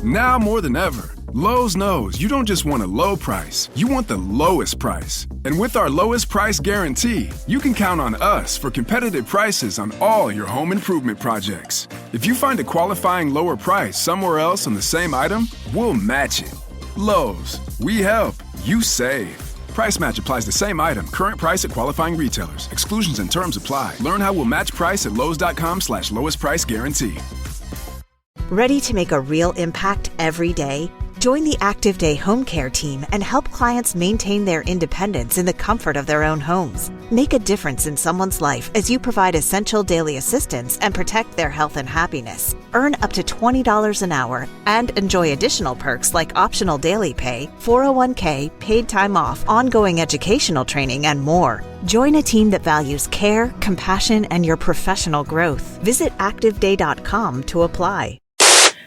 Now more than ever, Lowe's knows you don't just want a low price, you want the lowest price. And with our lowest price guarantee, you can count on us for competitive prices on all your home improvement projects. If you find a qualifying lower price somewhere else on the same item, we'll match it. Lowe's, we help, you save. Price match applies the same item, current price at qualifying retailers. Exclusions and terms apply. Learn how we'll match price at lowes.com/lowest price guarantee. Ready to make a real impact every day? Join the Active Day Home Care team and help clients maintain their independence in the comfort of their own homes. Make a difference in someone's life as you provide essential daily assistance and protect their health and happiness. Earn up to $20 an hour and enjoy additional perks like optional daily pay, 401k, paid time off, ongoing educational training, and more. Join a team that values care, compassion, and your professional growth. Visit activeday.com to apply.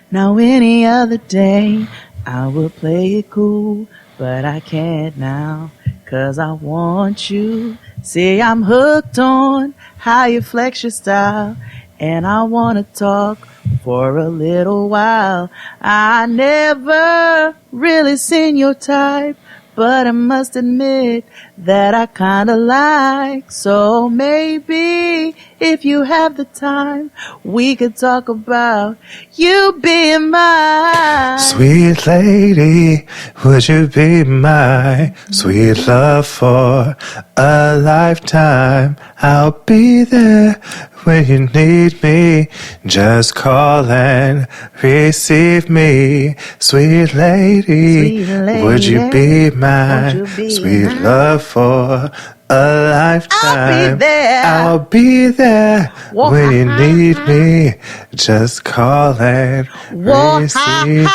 Now any other day I will play it cool, but I can't now, 'cause I want you. See, I'm hooked on how you flex your style, and I wanna talk for a little while. I never really seen your type, but I must admit that I kinda like. So maybe if you have the time, we could talk about you being mine. Sweet lady, would you be my sweet love for a lifetime? I'll be there when you need me. Just call and receive me. Sweet lady, would you be my sweet love for a lifetime? I'll be there when you need me. Just call and receive me.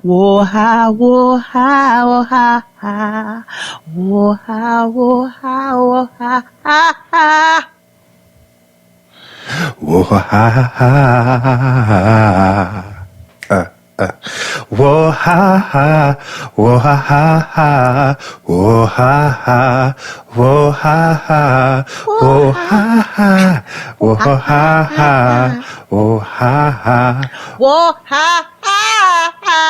Whoa, ha, whoa, ha, whoa, ha, ha. Whoa, ha, whoa, ha, whoa, ha, ha, ha. Whoa, ha, ha, ha. Whoa, ha, ha. Whoa, ha, ha, ha. Whoa, ha, ha. Whoa, ha, ha. Whoa, ha, ha. Whoa, ha, ha. Whoa, ha, ha. Whoa, ha, ha, ha.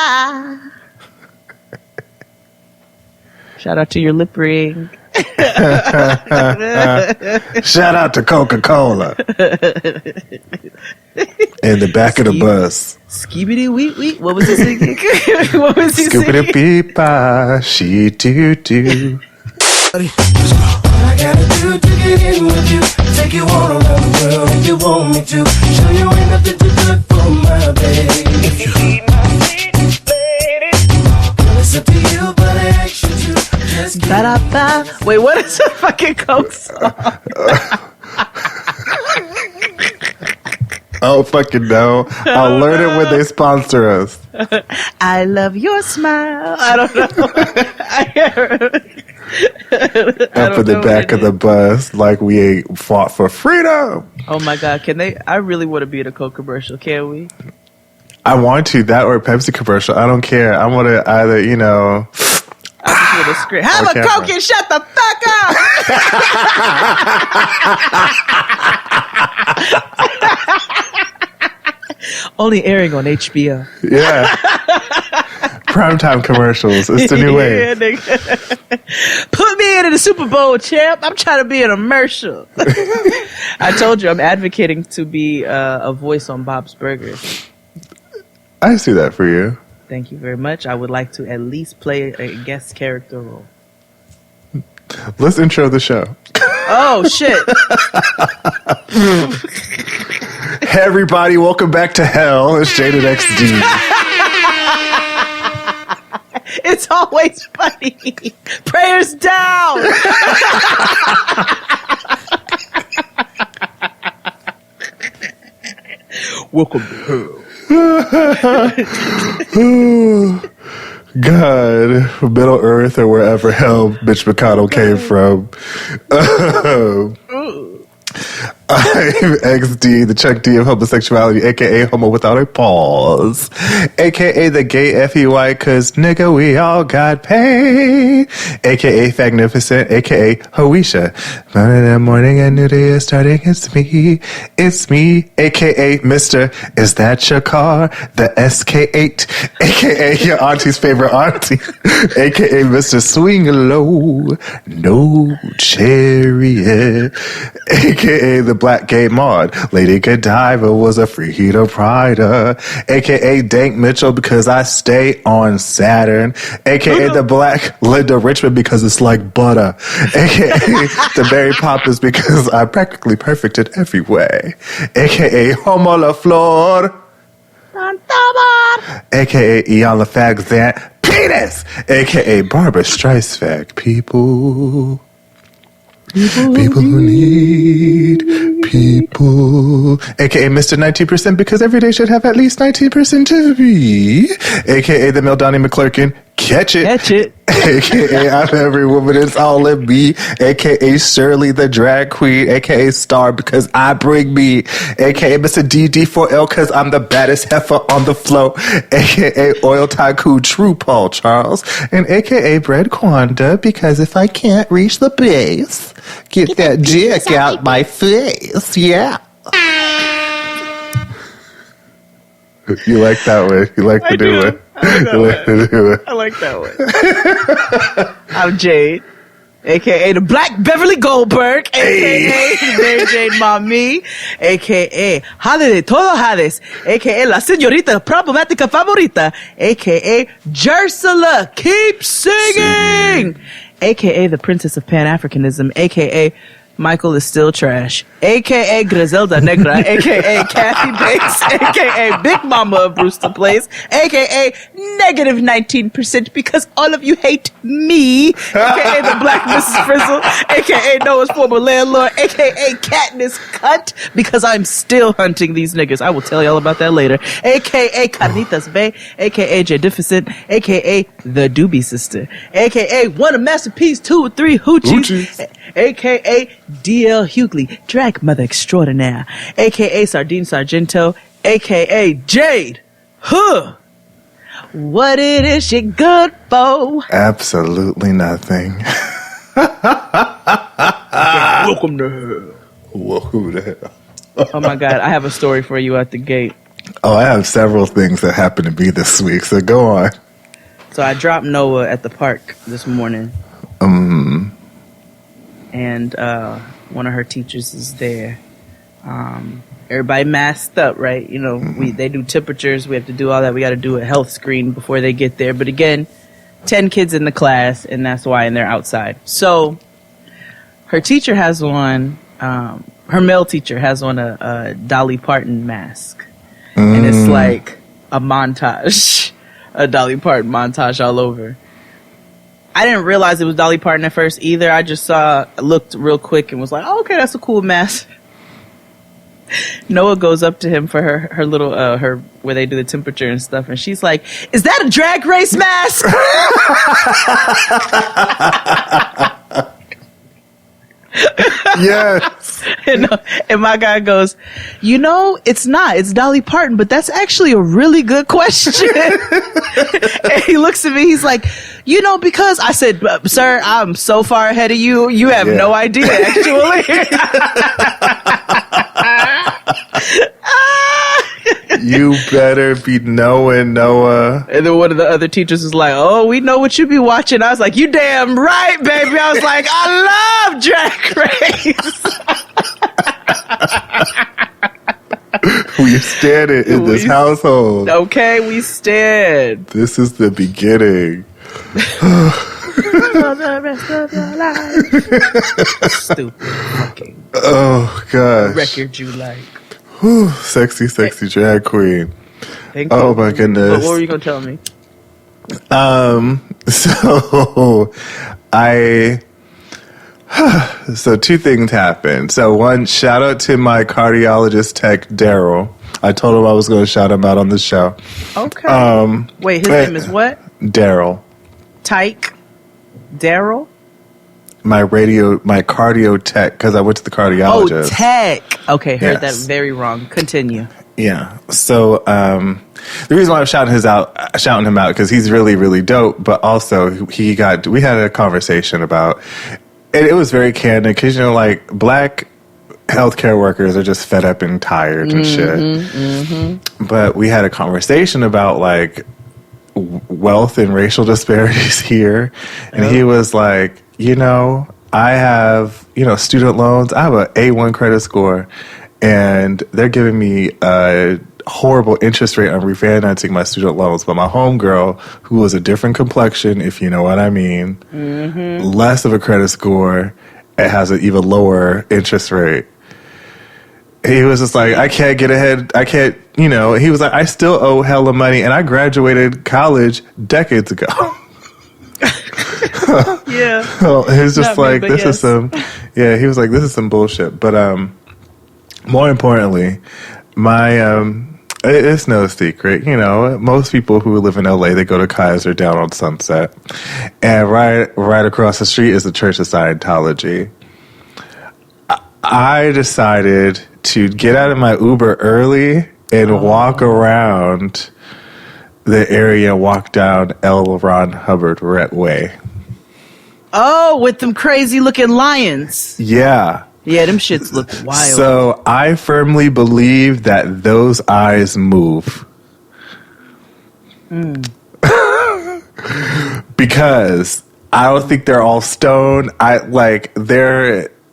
Shout out to your lip ring. Shout out to Coca-Cola. In the back of the bus. Skibidi wheat wheat. What was he singing? What was he singing? Skibidi beepa, she do do. What I gotta do to get in with you? Take you all around the world if you want me to. Show you ain't nothing too good for my baby. If you need my sweet lady, well, it's up to you, but I ask you to just Ba-da-ba. Wait, what is that fucking Coke song? I don't fucking know. I'll learn it when they sponsor us. I love your smile. I don't know. Up in the back of the bus, like we ain't fought for freedom. Oh my God, can they? I really want to be in a Coke commercial. Can we? I want to, that or a Pepsi commercial. I don't care. I want to either, you know. I just want to scream. Have a Coke and shut the fuck up. Only airing on HBO. Yeah. Primetime commercials. It's the new way. Put me in the Super Bowl, champ. I'm trying to be in a commercial. I told you I'm advocating to be a voice on Bob's Burgers. I see that for you. Thank you very much. I would like to at least play a guest character role. Let's intro the show. Oh, shit. Hey, everybody. Welcome back to hell. It's Jaded XD. It's always funny. Prayers down. Welcome to hell. God, Middle Earth or wherever hell Mitch McConnell came from. I'm XD, the Chuck D of homosexuality, aka homo without a pause, aka the gay FEY, cause nigga, we all got paid, aka Fagnificent, aka Hoisha. Morning and morning, a new day is starting, it's me, aka Mr. Is That Your Car? The SK8, aka your auntie's favorite auntie, aka Mr. Swing Low, no chariot, aka the Black Gay Mod. Lady Godiva was a Freaky Prider, aka Dank Mitchell because I stay on Saturn, aka the Black Linda Richmond because it's like butter, aka the Mary Poppins because I'm practically perfect in every way, aka Homo La Flor, aka Ian Fagzant Penis, aka Barbara Streisand. People who need people, aka Mr. 19% because every day should have at least 19% to be, aka the Mel Donnie McClurkin, catch it, aka I'm every woman, it's all in me, aka Shirley the drag queen, aka Star because I bring me, aka Mr. DD4L because I'm the baddest heifer on the floor, aka Oil Tycoon True Paul Charles, and aka Bread Quanda because if I can't reach the base, get that dick out my face. Yeah. You like that one. You like to do it. I like that one. I'm Jade, a.k.a. the Black Beverly Goldberg, a.k.a. the Mary Jane Mommy, a.k.a. Jade de todo Hades, a.k.a. La Señorita Problematica Favorita, a.k.a. Jersula Keep Singing, a.k.a. the Princess of Pan-Africanism, a.k.a. Michael is still trash, a.k.a. Griselda Negra, a.k.a. Kathy Bates, a.k.a. Big Mama of Brewster Place, a.k.a. negative 19% because all of you hate me, a.k.a. the Black Mrs. Frizzle, a.k.a. Noah's former landlord, a.k.a. Katniss Cunt because I'm still hunting these niggas. I will tell y'all about that later, a.k.a. Carnitas Bay, a.k.a. Jadificent, a.k.a. the Doobie Sister, a.k.a. one of Masterpiece 2 or 3 Hoochies, a.k.a. D.L. Hughley, drag mother extraordinaire, a.k.a. Sardine Sargento, a.k.a. Jade. Huh. What it is she good for? Absolutely nothing. Welcome to hell. Welcome to hell. Oh my God, I have a story for you at the gate. Oh, I have several things that happened to me this week, so go on. So I dropped Noah at the park this morning. And one of her teachers is there. Everybody masked up, right? You know, they do temperatures. We have to do all that. We got to do a health screen before they get there. But again, 10 kids in the class, and that's why, and they're outside. So her teacher has on, her male teacher has on a Dolly Parton mask. And it's like a montage, a Dolly Parton montage all over. I didn't realize it was Dolly Parton at first either. I just looked real quick and was like, oh, okay, that's a cool mask. Noah goes up to him for her little, where they do the temperature and stuff. And she's like, is that a Drag Race mask? Yes. And my guy goes, you know, it's not. It's Dolly Parton, but that's actually a really good question. And he looks at me. He's like, you know, because I said, sir, I'm so far ahead of you. You have no idea, actually. You better be knowing, Noah. And then one of the other teachers was like, oh, we know what you be watching. I was like, you damn right, baby. I was like, I love Drag Race. We stand it in this household. Okay, we stand. This is the beginning. For the rest of your life. Stupid fucking. Oh, gosh. Record you like. Whew, sexy drag queen. Thank you. Oh my goodness. What were you gonna tell me? So two things happened. So one, shout out to my cardiologist tech, Daryl. I told him I was going to shout him out on the show. Okay. Wait, his name is what? Daryl. Tyke? Daryl? my cardio tech, because I went to the cardiologist. Oh, tech. Okay, heard Yes. that very wrong. Continue. Yeah. So the reason why I'm shouting him out because he's really, really dope. But also we had a conversation about, and it was very candid because like black healthcare workers are just fed up and tired and shit. But we had a conversation about like wealth and racial disparities here, and he was like, I have student loans. I have an A1 credit score. And they're giving me a horrible interest rate on refinancing my student loans. But my homegirl, who was a different complexion, if you know what I mean, less of a credit score, and has an even lower interest rate. He was just like, I can't get ahead. I can't, he was like, I still owe hella money. And I graduated college decades ago. Yeah. Well, he's just Not me, like, but this is yes. he was like, this is some bullshit. But, more importantly, it's no secret, most people who live in LA, they go to Kaiser down on Sunset. And right across the street is the Church of Scientology. I decided to get out of my Uber early and walk around the area, walk down L. Ron Hubbard Way. Oh, with them crazy looking lions. Yeah. Yeah, them shits look wild. So I firmly believe that those eyes move. Because I don't think they're all stone.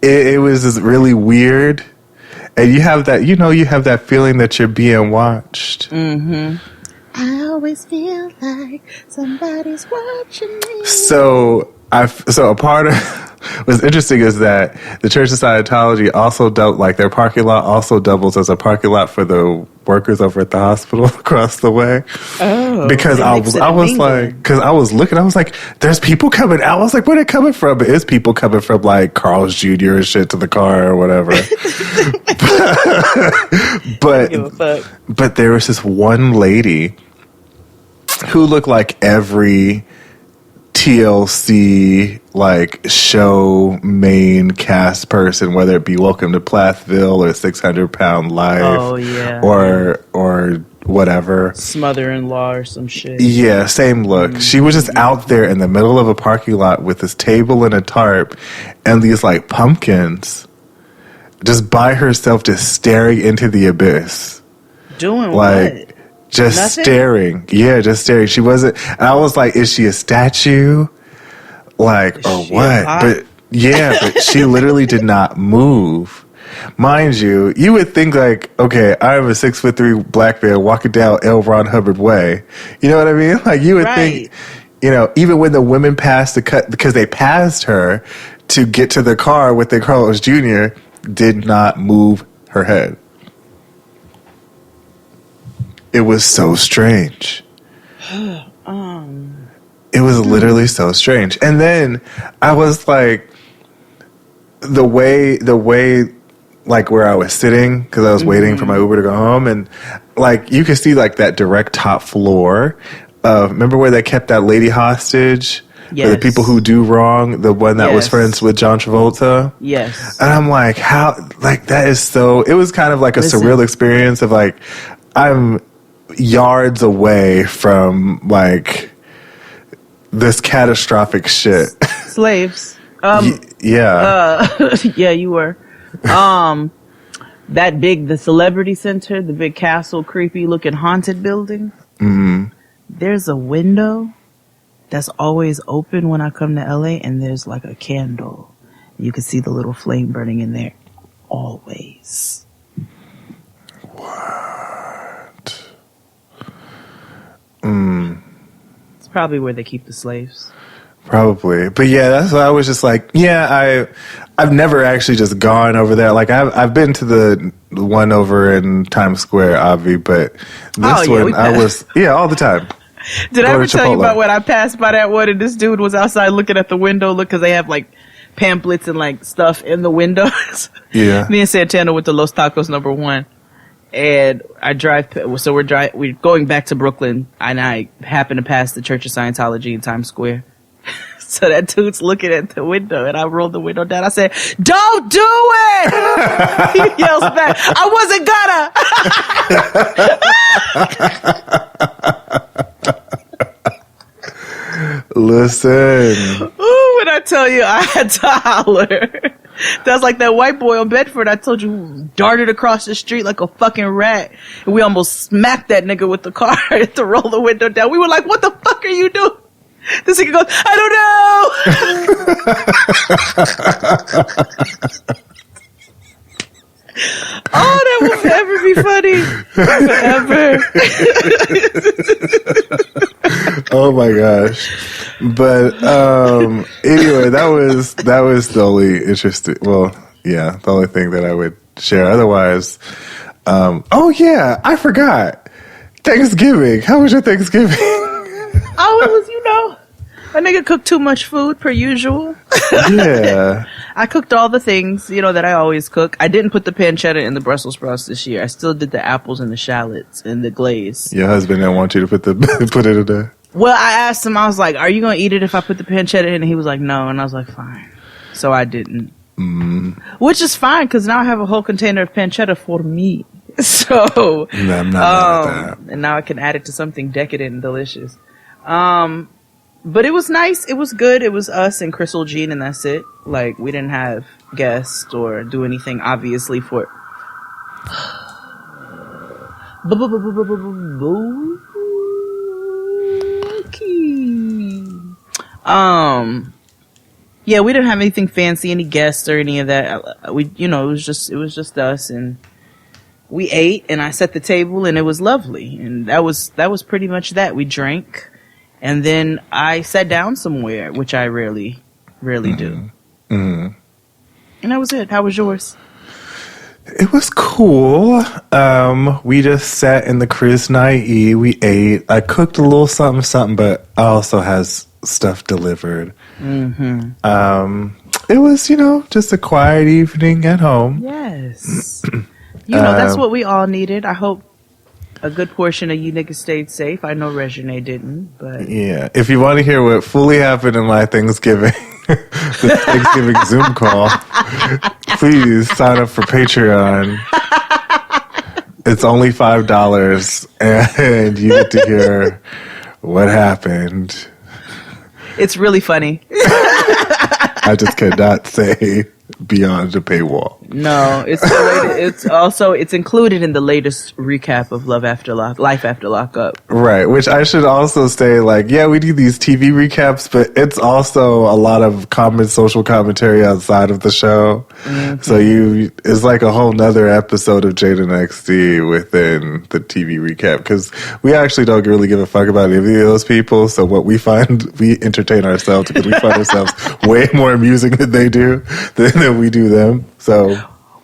It was just really weird. And you have that, you have that feeling that you're being watched. I always feel like somebody's watching me. So a part of what's interesting is that the Church of Scientology also their parking lot also doubles as a parking lot for the workers over at the hospital across the way. Oh, because I was looking, I was like, there's people coming out. I was like, where are they coming from? But it's people coming from like Carl's Jr. and shit to the car or whatever. But there was this one lady who looked like every TLC like show main cast person, whether it be Welcome to Plathville or 600 Pound Life, or whatever, Smother-in-Law or some shit. Yeah, same look. She was just out there in the middle of a parking lot with this table and a tarp and these like pumpkins, just by herself, just staring into the abyss. Doing like, what? Just Nothing? staring. Yeah, just staring. She wasn't. And I was like, is she a statue? Like, or what? But she literally did not move. Mind you, you would think like, okay, I'm a 6'3" black man walking down L. Ron Hubbard Way. You know what I mean? Like you would think, even when the women passed the cut, because they passed her to get to the car with the Carlos Jr., did not move her head. It was so strange. It was literally so strange. And then I was like, the way, like where I was sitting, because I was waiting for my Uber to go home, and like you could see like that direct top floor. Remember where they kept that lady hostage? Yes. For the people who do wrong, the one that was friends with John Travolta? Yes. And I'm like, how, like that is so, it was kind of like a surreal experience of like, I'm yards away from like this catastrophic shit. Slaves. Yeah, you were. The Celebrity Center, the big castle, creepy looking haunted building. There's a window that's always open when I come to LA, and there's like a candle. You can see the little flame burning in there always. What? It's probably where they keep the slaves. Probably. But yeah, that's why I was just like, I've never actually just gone over there. Like I've been to the one over in Times Square, Avi, but this one I was all the time. Did I ever tell you about when I passed by that one and this dude was outside looking at the window? Look, because they have like pamphlets and like stuff in the windows. Yeah. Me and Santana went to Los Tacos #1, and I drive. So we're going back to Brooklyn, and I happen to pass the Church of Scientology in Times Square. So that dude's looking at the window, and I rolled the window down. I said, "Don't do it!" He yells back, "I wasn't gonna." Listen. Ooh, when I tell you I had to holler. That's like that white boy on Bedford I told you who darted across the street like a fucking rat. And we almost smacked that nigga with the car to roll the window down. We were like, what the fuck are you doing? This nigga goes, I don't know. Oh, that will forever be funny. Forever. Oh my gosh. But anyway, that was the only interesting, well, yeah, the only thing that I would share. Otherwise, oh yeah, I forgot. Thanksgiving. How was your Thanksgiving? Oh, it was, a nigga cooked too much food per usual. Yeah. I cooked all the things, that I always cook. I didn't put the pancetta in the Brussels sprouts this year. I still did the apples and the shallots and the glaze. Your husband didn't want you to put it in there. Well, I asked him, I was like, are you going to eat it if I put the pancetta in? And he was like, no. And I was like, fine. So I didn't. Which is fine, because now I have a whole container of pancetta for me. So, No, I'm not mad at that. And now I can add it to something decadent and delicious. But it was nice. It was good. It was us and Crystal Jean, and that's it. Like, we didn't have guests or do anything, obviously, for... Yeah, we didn't have anything fancy, any guests or any of that. It was just us, and we ate, and I set the table, and it was lovely. And that was pretty much that. We drank. And then I sat down somewhere, which I rarely do. Mm-hmm. And that was it. How was yours? It was cool. We just sat in the Chris Nye. We ate. I cooked a little something, but I also has stuff delivered. Mm-hmm. It was, just a quiet evening at home. Yes. That's what we all needed. I hope a good portion of you niggas stayed safe. I know Regine didn't, but... Yeah. If you want to hear what fully happened in my Thanksgiving, the Thanksgiving Zoom call, please sign up for Patreon. It's only $5, and you get to hear what happened. It's really funny. I just cannot say beyond the paywall. No, it's included in the latest recap of Life After Lockup. Right, which I should also say, we do these TV recaps, but it's also a lot of social commentary outside of the show. Mm-hmm. So it's like a whole nother episode of Jada XD within the TV recap, because we actually don't really give a fuck about any of those people. So what we find, we entertain ourselves because we find ourselves way more amusing than they do, than we do them. So,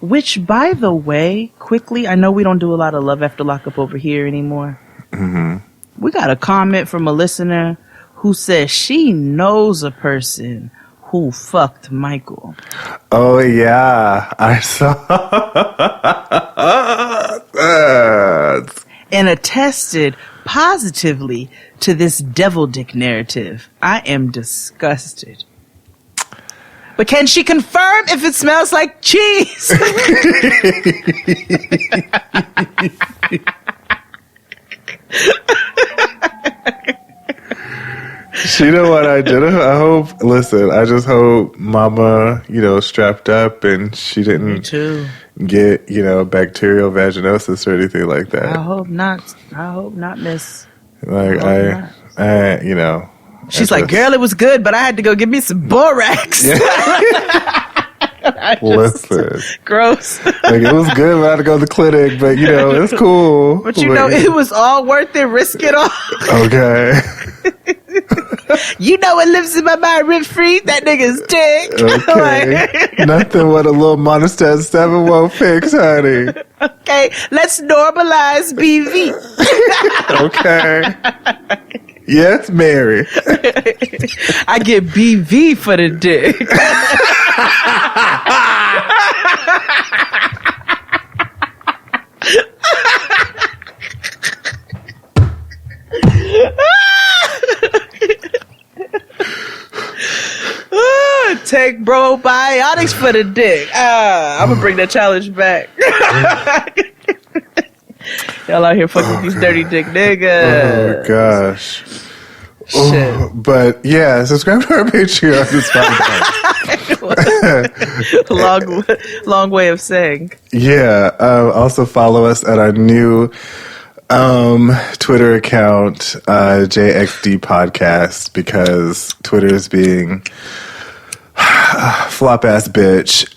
which, by the way, quickly, I know we don't do a lot of Love After Lockup over here anymore. Mm-hmm. We got a comment from a listener who says she knows a person who fucked Michael. Oh yeah, I saw that. And attested positively to this devil dick narrative. I am disgusted. But can she confirm if it smells like cheese? You know what I did? I just hope Mama, strapped up and she didn't get, bacterial vaginosis or anything like that. I hope not, miss. She's like, girl, it was good, but I had to go get me some borax. Yeah. Listen. Gross. It was good, but I had to go to the clinic, but, it's cool. But, it was all worth it. Risk it all. Okay. What lives in my mind rent-free? That nigga's dick. Okay. Nothing what a little Monistat 7 won't fix, honey. Okay, let's normalize BV. Okay. Yes, Mary. I get BV for the dick. take probiotics for the dick. I'm gonna bring that challenge back. Y'all out here fucking with these dirty dick niggas. Oh my gosh. Shit. Oh, but yeah, subscribe to our Patreon. It's fine. long way of saying. Yeah. Also follow us at our new Twitter account, JXD Podcast, because Twitter is being flop ass bitch.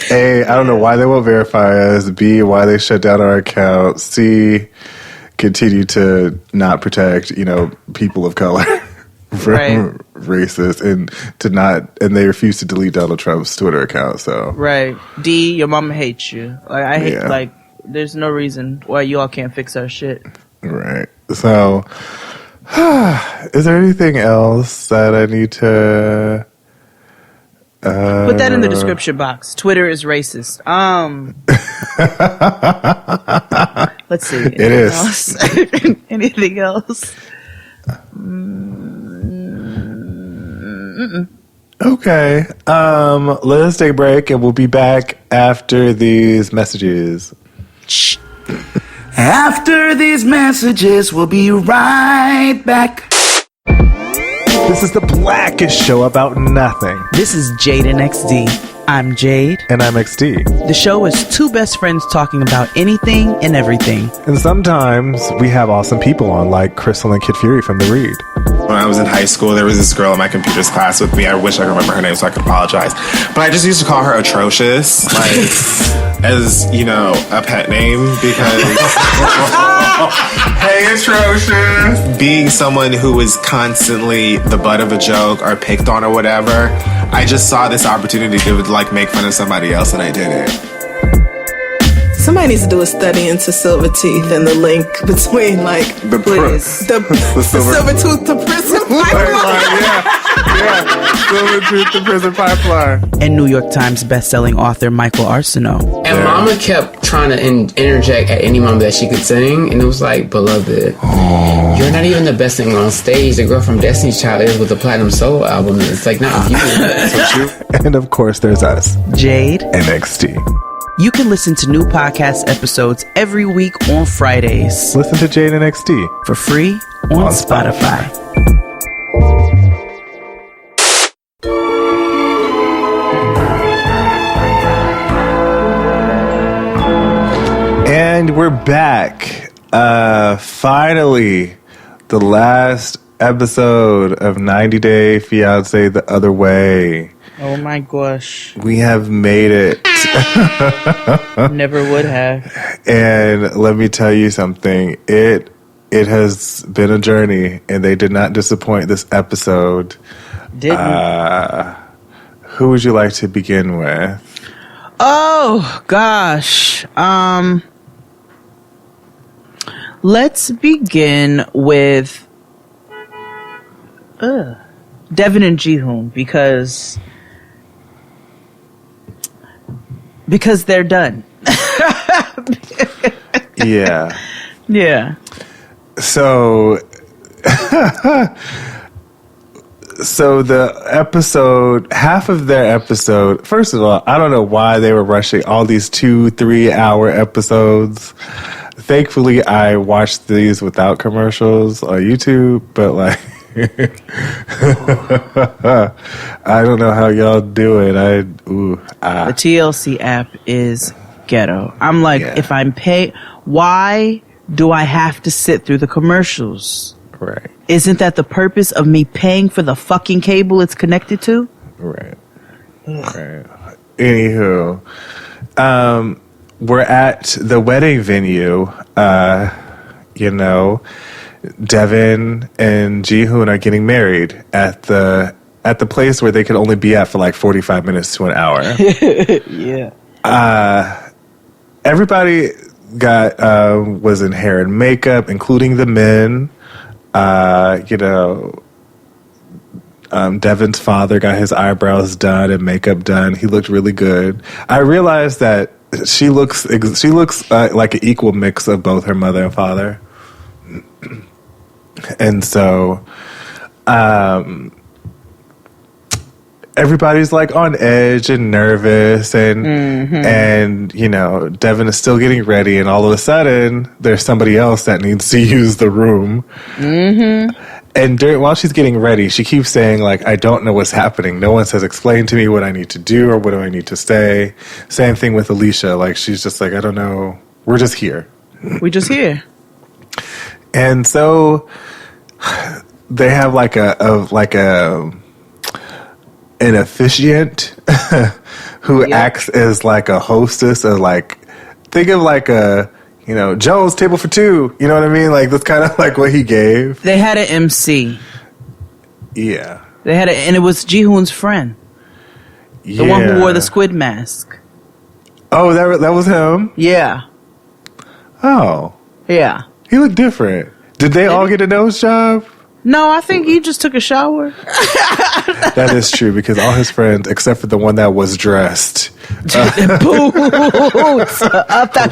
A, I don't know why they won't verify us. B, why they shut down our account. C, continue to not protect, people of color from racist, and they refuse to delete Donald Trump's Twitter account. So right. D, your mama hates you. Like I hate there's no reason why you all can't fix our shit. Right. So is there anything else that I need to put that in the description box? Twitter is racist. Let's see. It is. Anything else? Okay. Let us take a break and we'll be back after these messages. After these messages, we'll be right back. This is the blackest show about nothing. This is Jade and XD. I'm Jade. And I'm XD. The show is two best friends talking about anything and everything. And sometimes we have awesome people on, like Crystal and Kid Fury from The Read. When I was in high school, there was this girl in my computers class with me. I wish I could remember her name so I could apologize. But I just used to call her Atrocious, as, a pet name, because... Hey, Atrocious! Being someone who was constantly the butt of a joke or picked on or whatever, I just saw this opportunity to, make fun of somebody else, and I did it. Somebody needs to do a study into silver teeth and the link between the silver tooth to prison pipeline. Silver tooth to prison pipeline. And New York Times bestselling author Michael Arsenault. And Mama kept trying to interject at any moment that she could sing, and it was like, beloved, you're not even the best singer on stage. The girl from Destiny's Child is with the Platinum Soul album. It's like not you. And of course, there's us, Jade and XD. You can listen to new podcast episodes every week on Fridays. Listen to Jade and XD for free on Spotify. And we're back. Finally, the last episode of 90 Day Fiancé the Other Way. Oh my gosh. We have made it. Never would have. And let me tell you something. It has been a journey, and they did not disappoint this episode. Didn't. Who would you like to begin with? Oh gosh. Let's begin with Devin and Jihoon because they're done. Yeah. Yeah. So the episode, half of their episode, first of all, I don't know why they were rushing all these 2-3 hour episodes. Thankfully, I watched these without commercials on YouTube, but I don't know how y'all do it. The TLC app is ghetto. I'm like, if I'm paid, why do I have to sit through the commercials? Right. Isn't that the purpose of me paying for the fucking cable it's connected to? Right. Right. Anywho, we're at the wedding venue. Devin and Jihoon are getting married at the place where they could only be at for 45 minutes to an hour. Yeah. Everybody was in hair and makeup, including the men. Devin's father got his eyebrows done and makeup done. He looked really good. I realized that she looks like an equal mix of both her mother and father. And so, everybody's like on edge and nervous, and you know, Devin is still getting ready, and all of a sudden there's somebody else that needs to use the room. And while she's getting ready, she keeps saying, like, I don't know what's happening. No one has explained to me what I need to do or what do I need to say. Same thing with Alicia. Like, she's just like, I don't know. We're just here. We just here. And so they have like an officiant who acts as like a hostess, or like, think of like a, you know, Jones table for two. You know what I mean? Like, that's kind of like what he gave. They had an MC. Yeah. They had and it was Ji-hoon's friend. The one who wore the squid mask. Oh, that was him? Yeah. Oh. Yeah. He looked different. Did they all get a nose job? No, I think he just took a shower. That is true, because all his friends, except for the one that was dressed. Boots up that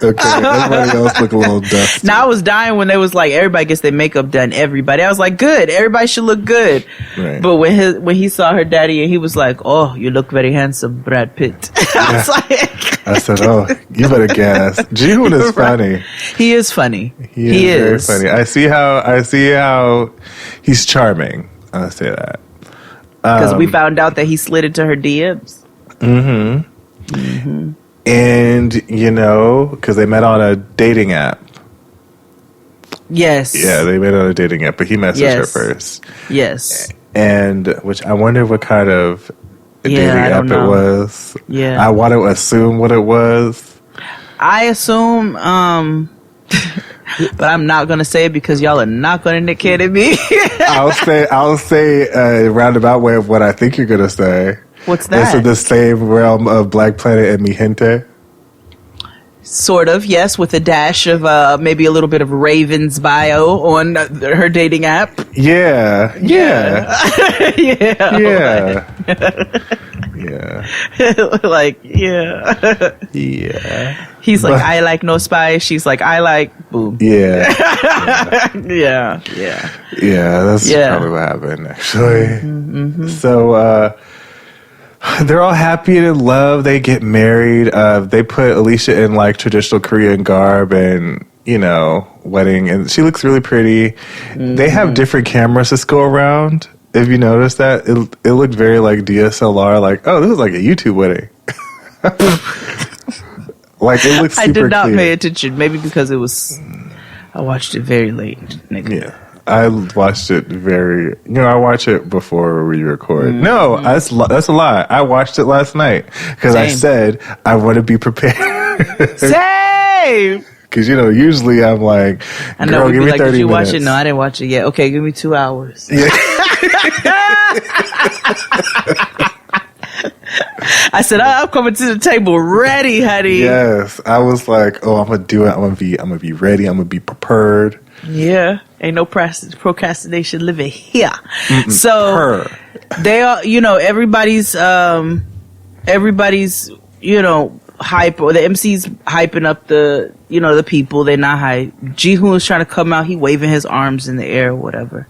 Okay, everybody else look a little dusty. Now I was dying when they was like, everybody gets their makeup done. Everybody, I was like, good. Everybody should look good. Right. But when he saw her daddy, and he was like, oh, you look very handsome, Brad Pitt. I was like, I said, oh, you better gas. Ji-hoon is funny. He is funny. He is very funny. I see how he's charming. I'll say that. Because we found out that he slid into her DMs. And, you know, because they met on a dating app. Yes. Yeah, they met on a dating app, but he messaged her first. Yes. And, which I wonder what kind of dating app it was. Yeah. I want to assume what it was. I assume, but I'm not going to say it because y'all are not going to nick it at me. I'll say a roundabout way of what I think you're going to say. What's that? It's in the same realm of Black Planet and Mi Gente. Sort of, yes, with a dash of maybe a little bit of Raven's bio on her dating app. Yeah. Yeah. Yeah. Like, yeah. Yeah. He's like, I like no spice. She's like, I like boom. Yeah. Yeah. That's probably what happened, actually. So, they're all happy and in love. They get married. They put Alicia in like traditional Korean garb and, you know, wedding, and she looks really pretty. They have different cameras that go around. If you notice that, it looked very like DSLR. Like, oh, this is like a YouTube wedding. Like, it looks super clear. I did not pay attention. Maybe because I watched it very late, nigga. Yeah. I watched it I watch it before we record. No, that's a lie. I watched it last night because I said I want to be prepared. Same. Because, you know, usually I'm like, I know, girl, give me like, 30 did you minutes. watch it? No, I didn't watch it yet. Okay, give me 2 hours. Yeah. I said, I'm coming to the table ready, honey. Yes. I was like, oh, I'm going to do it. I'm going to be ready. I'm going to be prepared. Yeah. Ain't no procrastination living here. So they are, you know, everybody's, you know, hype, or the MC's hyping up the, you know, the people. They're not hype. Ji-hoon is trying to come out. He waving his arms in the air or whatever.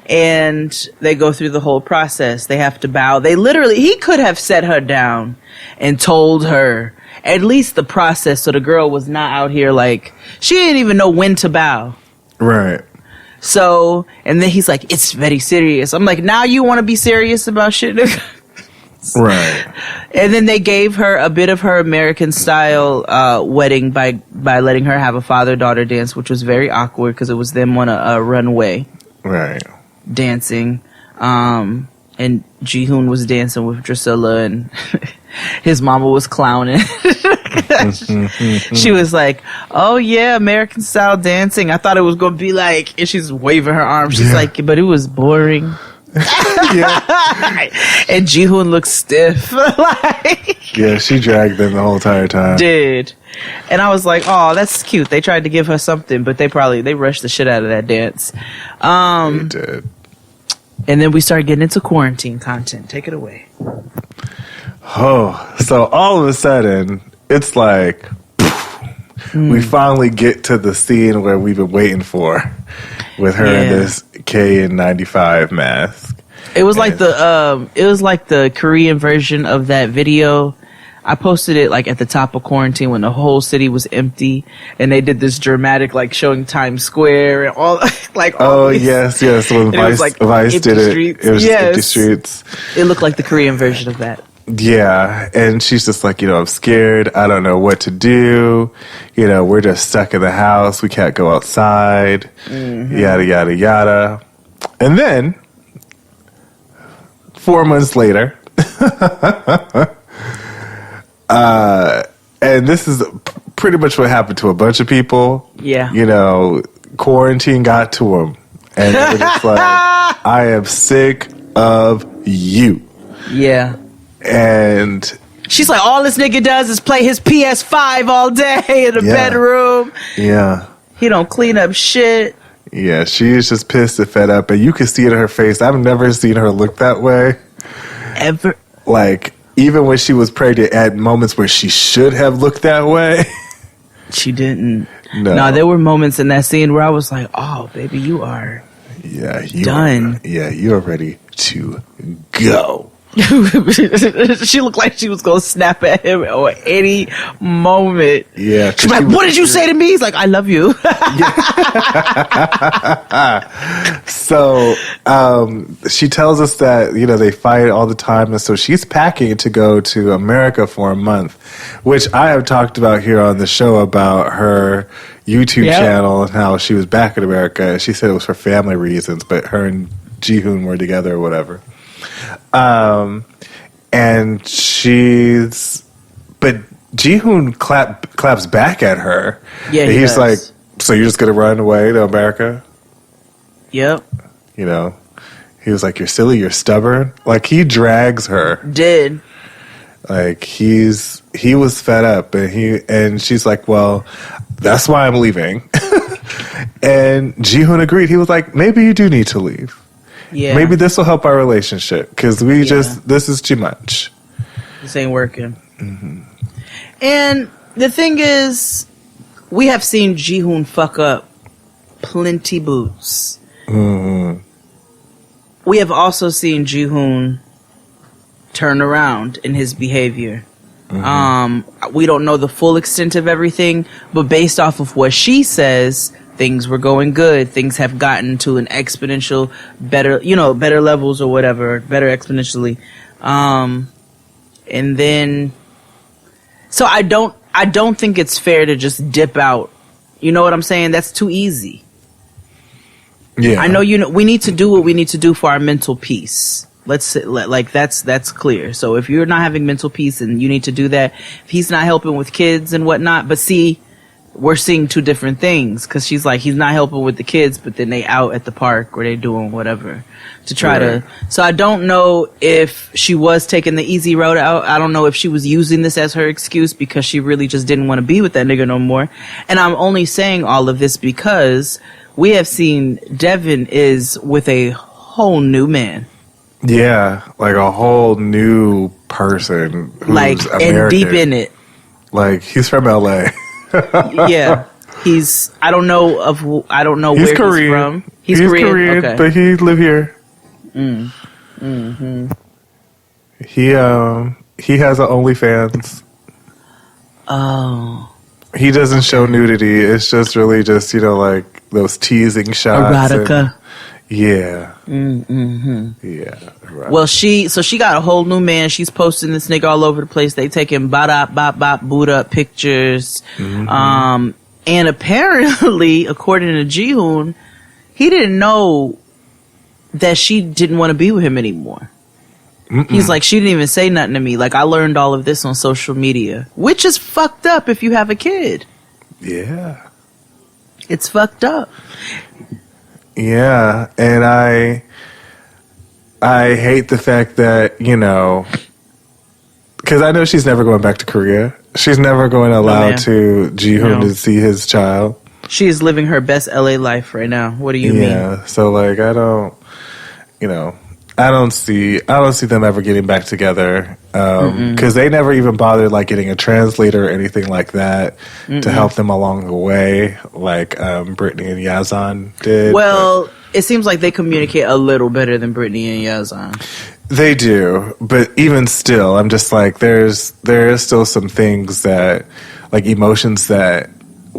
And they go through the whole process. They have to bow. He could have set her down and told her at least the process, so the girl was not out here like, she didn't even know when to bow. Right. So, and then he's like, it's very serious. I'm like, now you want to be serious about shit? Right. And then they gave her a bit of her American style wedding by letting her have a father-daughter dance, which was very awkward because it was them on a runway. Right. Dancing. And Ji-hoon was dancing with Drusilla, and his mama was clowning. She was like, oh yeah, American style dancing. I thought it was going to be like, and she's waving her arms. She's like, but it was boring. And Ji-hoon looks stiff. Yeah, she dragged them the whole entire time. Did. And I was like, oh, that's cute. They tried to give her something, but they rushed the shit out of that dance. They did. And then we started getting into quarantine content. Take it away. Oh, so all of a sudden, it's like, we finally get to the scene where we've been waiting for, with her in this KN95 mask. It was like the Korean version of that video. I posted it like at the top of quarantine when the whole city was empty, and they did this dramatic like showing Times Square and all like. All yes. When Vice did it, it was just empty streets. It looked like the Korean version of that. Yeah, and she's just like, I'm scared. I don't know what to do. We're just stuck in the house. We can't go outside. Mm-hmm. Yada, yada, yada. And then, 4 months later, and this is pretty much what happened to a bunch of people. Yeah. Quarantine got to them. And they were just like, I am sick of you. Yeah. And she's like, all this nigga does is play his PS5 all day in the bedroom. Yeah. He don't clean up shit. Yeah, she's just pissed and fed up. And you can see it in her face. I've never seen her look that way. Ever. Like, even when she was pregnant, at moments where she should have looked that way. She didn't. No, there were moments in that scene where I was like, oh, baby, you are done. You are ready to go. She looked like she was gonna snap at him at any moment. Yeah, she's like, "What did you say to me?" He's like, "I love you." So she tells us that they fight all the time, and so she's packing to go to America for a month, which I have talked about here on the show about her YouTube channel and how she was back in America. She said it was for family reasons, but her and Jihoon were together or whatever. And but Jihoon claps back at her. Yeah, and he's like, so you're just going to run away to America? Yep. He was like, you're silly, you're stubborn. Like, he drags her. Did. Like, he was fed up, and she's like, well, that's why I'm leaving. And Jihoon agreed. He was like, maybe you do need to leave. Yeah. Maybe this will help our relationship because this is too much. This ain't working. Mm-hmm. And the thing is, we have seen Jihoon fuck up plenty boots. Mm-hmm. We have also seen Jihoon turn around in his behavior. Mm-hmm. We don't know the full extent of everything, but based off of what she says, things were going good. Things have gotten to an exponential better levels or whatever, better exponentially. And then, so I don't think it's fair to just dip out. You know what I'm saying? That's too easy. Yeah. I know, we need to do what we need to do for our mental peace. That's clear. So if you're not having mental peace and you need to do that, if he's not helping with kids and whatnot, but see, we're seeing two different things because she's like, he's not helping with the kids, but then they out at the park or they doing whatever to try to. So I don't know if she was taking the easy road out. I don't know if she was using this as her excuse because she really just didn't want to be with that nigga no more. And I'm only saying all of this because we have seen Devin is with a whole new man. Yeah, like a whole new person who's American. And deep in it. Like, he's from LA. Yeah, I don't know where Korean. he's from. He's Korean, okay. But he live here. Mm-hmm. He has an OnlyFans. Oh. He doesn't show nudity. It's just really just like those teasing shots. Erotica. Yeah. Mm-hmm. Yeah. Right. Well, she got a whole new man. She's posting this nigga all over the place. They taking boot up pictures. Mm-hmm. And apparently, according to Jihoon, he didn't know that she didn't want to be with him anymore. Mm-mm. He's like, she didn't even say nothing to me. Like, I learned all of this on social media, which is fucked up if you have a kid. Yeah. It's fucked up. Yeah, and I hate the fact that, because I know she's never going back to Korea. She's never going to allow Jihoon to see his child. She is living her best LA life right now. What do you mean? Yeah, so like I don't see them ever getting back together because they never even bothered like getting a translator or anything like that to help them along the way, like Brittany and Yazan did. Well, it seems like they communicate a little better than Brittany and Yazan. They do, but even still, I'm just like, there is still some things that, like emotions that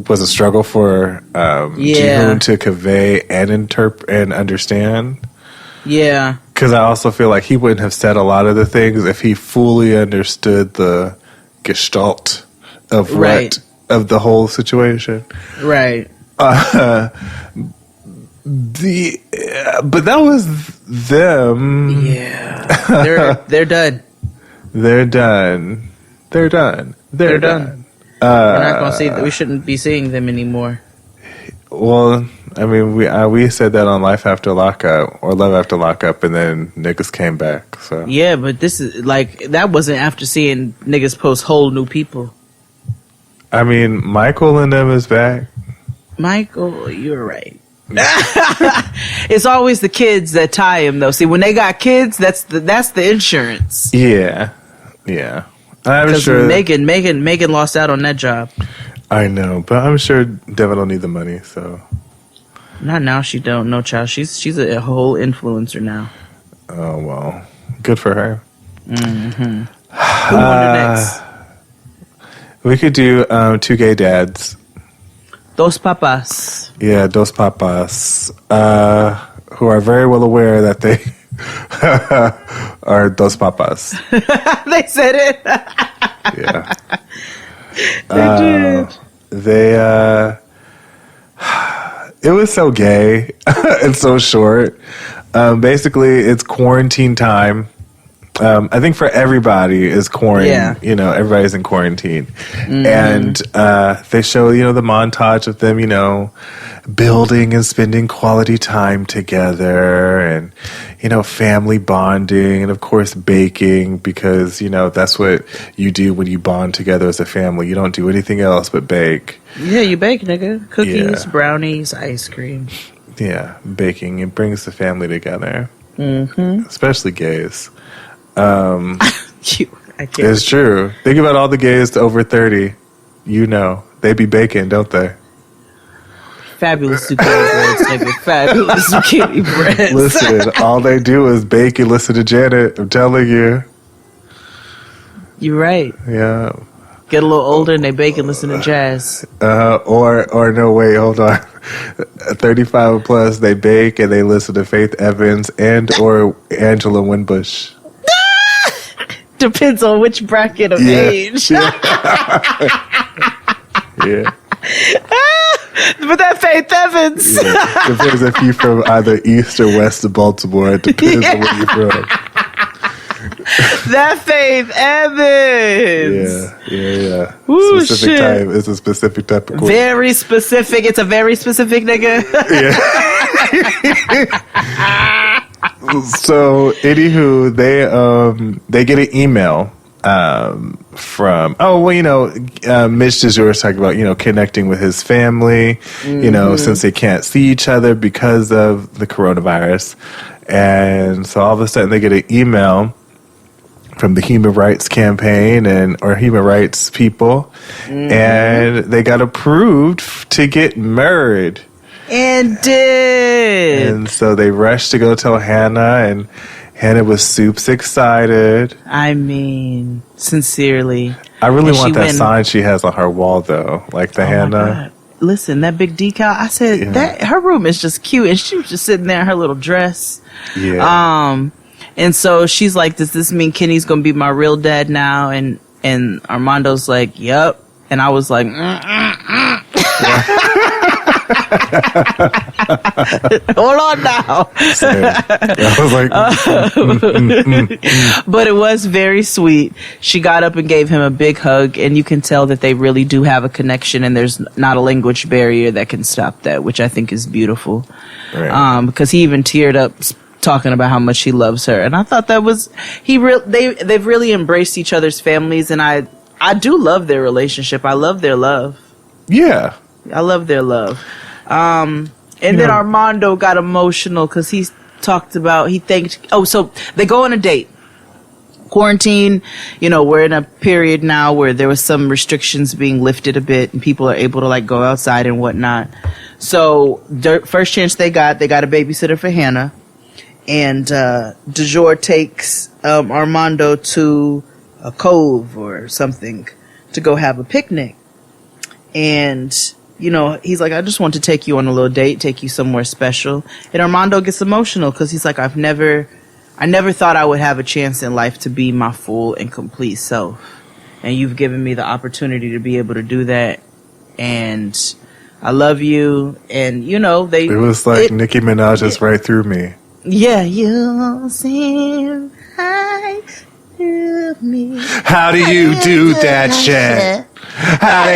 was a struggle for Jihoon to convey and interpret and understand. Yeah. Because I also feel like he wouldn't have said a lot of the things if he fully understood the gestalt of of the whole situation. Right. But that was them. Yeah. They're done. They're done. They're done. They're done. We're not gonna see. We shouldn't be seeing them anymore. Well, I mean, we said that on Life After Lockup or Love After Lockup, and then niggas came back. So yeah, but this is like that wasn't after seeing niggas post whole new people. I mean, Michael and them is back. Michael, you're right. It's always the kids that tie him, though. See, when they got kids, that's the insurance. Yeah. I'm sure Megan lost out on that job. I know, but I'm sure Devin don't need the money, so. Not now. She don't. No, child. She's a whole influencer now. Oh well, good for her. Mm-hmm. Who won next? We could do two gay dads. Dos papas. Yeah, dos papas, who are very well aware that they are dos papas. They said it. Yeah. They did. It was so gay and so short. Basically, it's quarantine time. I think for everybody is quarantine. Yeah. You know, everybody's in quarantine. Mm-hmm. And they show, the montage of them, building and spending quality time together and, family bonding and, of course, baking because, that's what you do when you bond together as a family. You don't do anything else but bake. Yeah, you bake, nigga. Cookies, brownies, ice cream. Yeah, baking. It brings the family together. Mm-hmm. Especially gays. It's true. Think about all the gays over 30. They be baking, don't they? Fabulous zucchini breads, nigga. Fabulous zucchini breads. Listen, all they do is bake and listen to Janet. I'm telling you. You're right. Yeah. Get a little older and they bake and listen to jazz. Or no, wait, hold on. 35 plus, they bake and they listen to Faith Evans and or Angela Winbush. Depends on which bracket of age. Yeah. But that Faith Evans. Yeah. Depends if you're from either east or west of Baltimore. It depends on where you're from. That Faith Evans. Yeah. Ooh, specific shit. type. It's a specific type of queen. Very specific. It's a very specific nigga. Yeah. So, anywho, they get an email from Mitch DeJour was talking about connecting with his family, since they can't see each other because of the coronavirus, and so all of a sudden they get an email from the Human Rights Campaign or Human Rights people, and they got approved to get married. And did. And so they rushed to go tell Hannah, and Hannah was super excited. I mean, sincerely. I really want that sign she has on her wall, though. Like the Hannah. Listen, that big decal. I said that her room is just cute, and she was just sitting there in her little dress. Yeah. And so she's like, "Does this mean Kenny's gonna be my real dad now?" And Armando's like, "Yup." And I was like, hold on now. I was like, But it was very sweet. She got up and gave him a big hug, and you can tell that they really do have a connection, and there's not a language barrier that can stop that, which I think is beautiful. Right. Because he even teared up talking about how much he loves her, and I thought that was they've really embraced each other's families, and I do love their relationship. I love their love. Yeah. I love their love. And then Armando got emotional because he talked about, so they go on a date. Quarantine, we're in a period now where there was some restrictions being lifted a bit and people are able to go outside and whatnot. So first chance they got a babysitter for Hannah, and DeJour takes Armando to a cove or something to go have a picnic. And, you know, he's like, I just want to take you on a little date, take you somewhere special. And Armando gets emotional because he's like, I never thought I would have a chance in life to be my full and complete self. And you've given me the opportunity to be able to do that. And I love you. And, you know, it was like Nicki Minaj is right through me. Yeah, you seem right through me. How do you do that shit? How do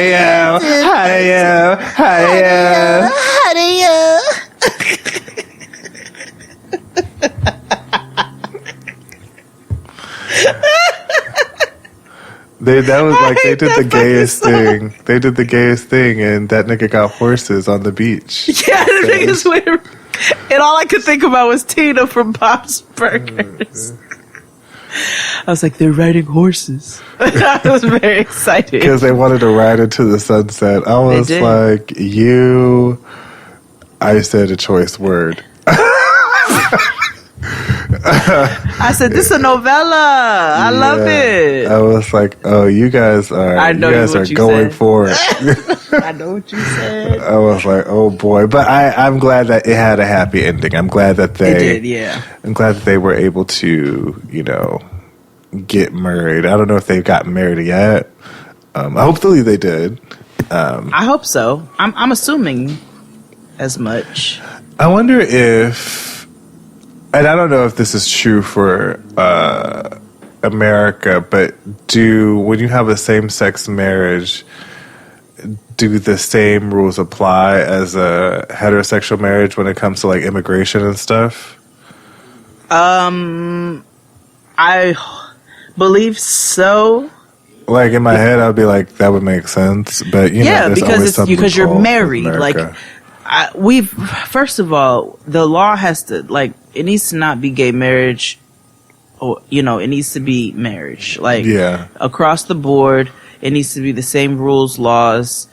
you? That was like they did the gayest thing. They did the gayest thing, and that nigga got horses on the beach. Yeah, the niggas went. And all I could think about was Tina from Bob's Burgers. I was like, they're riding horses. I was very excited. Because they wanted to ride into the sunset. I was like, I said a choice word. I said, this is a novella. I love it. I was like, oh, you guys are going for it. I know what you said. I was like, oh boy. But I'm glad that it had a happy ending. I'm glad that it did, yeah. I'm glad that they were able to, you know, get married. I don't know if they've gotten married yet. Hopefully they did. I hope so. I'm assuming as much. I wonder if, and I don't know if this is true for America, but when you have a same-sex marriage, do the same rules apply as a heterosexual marriage when it comes to like immigration and stuff? I believe so. Like in my head, I'd be like, that would make sense, but you know, because you're married. Like first of all, the law has to it needs to not be gay marriage, or you know, it needs to be marriage. Across the board, it needs to be the same rules, laws,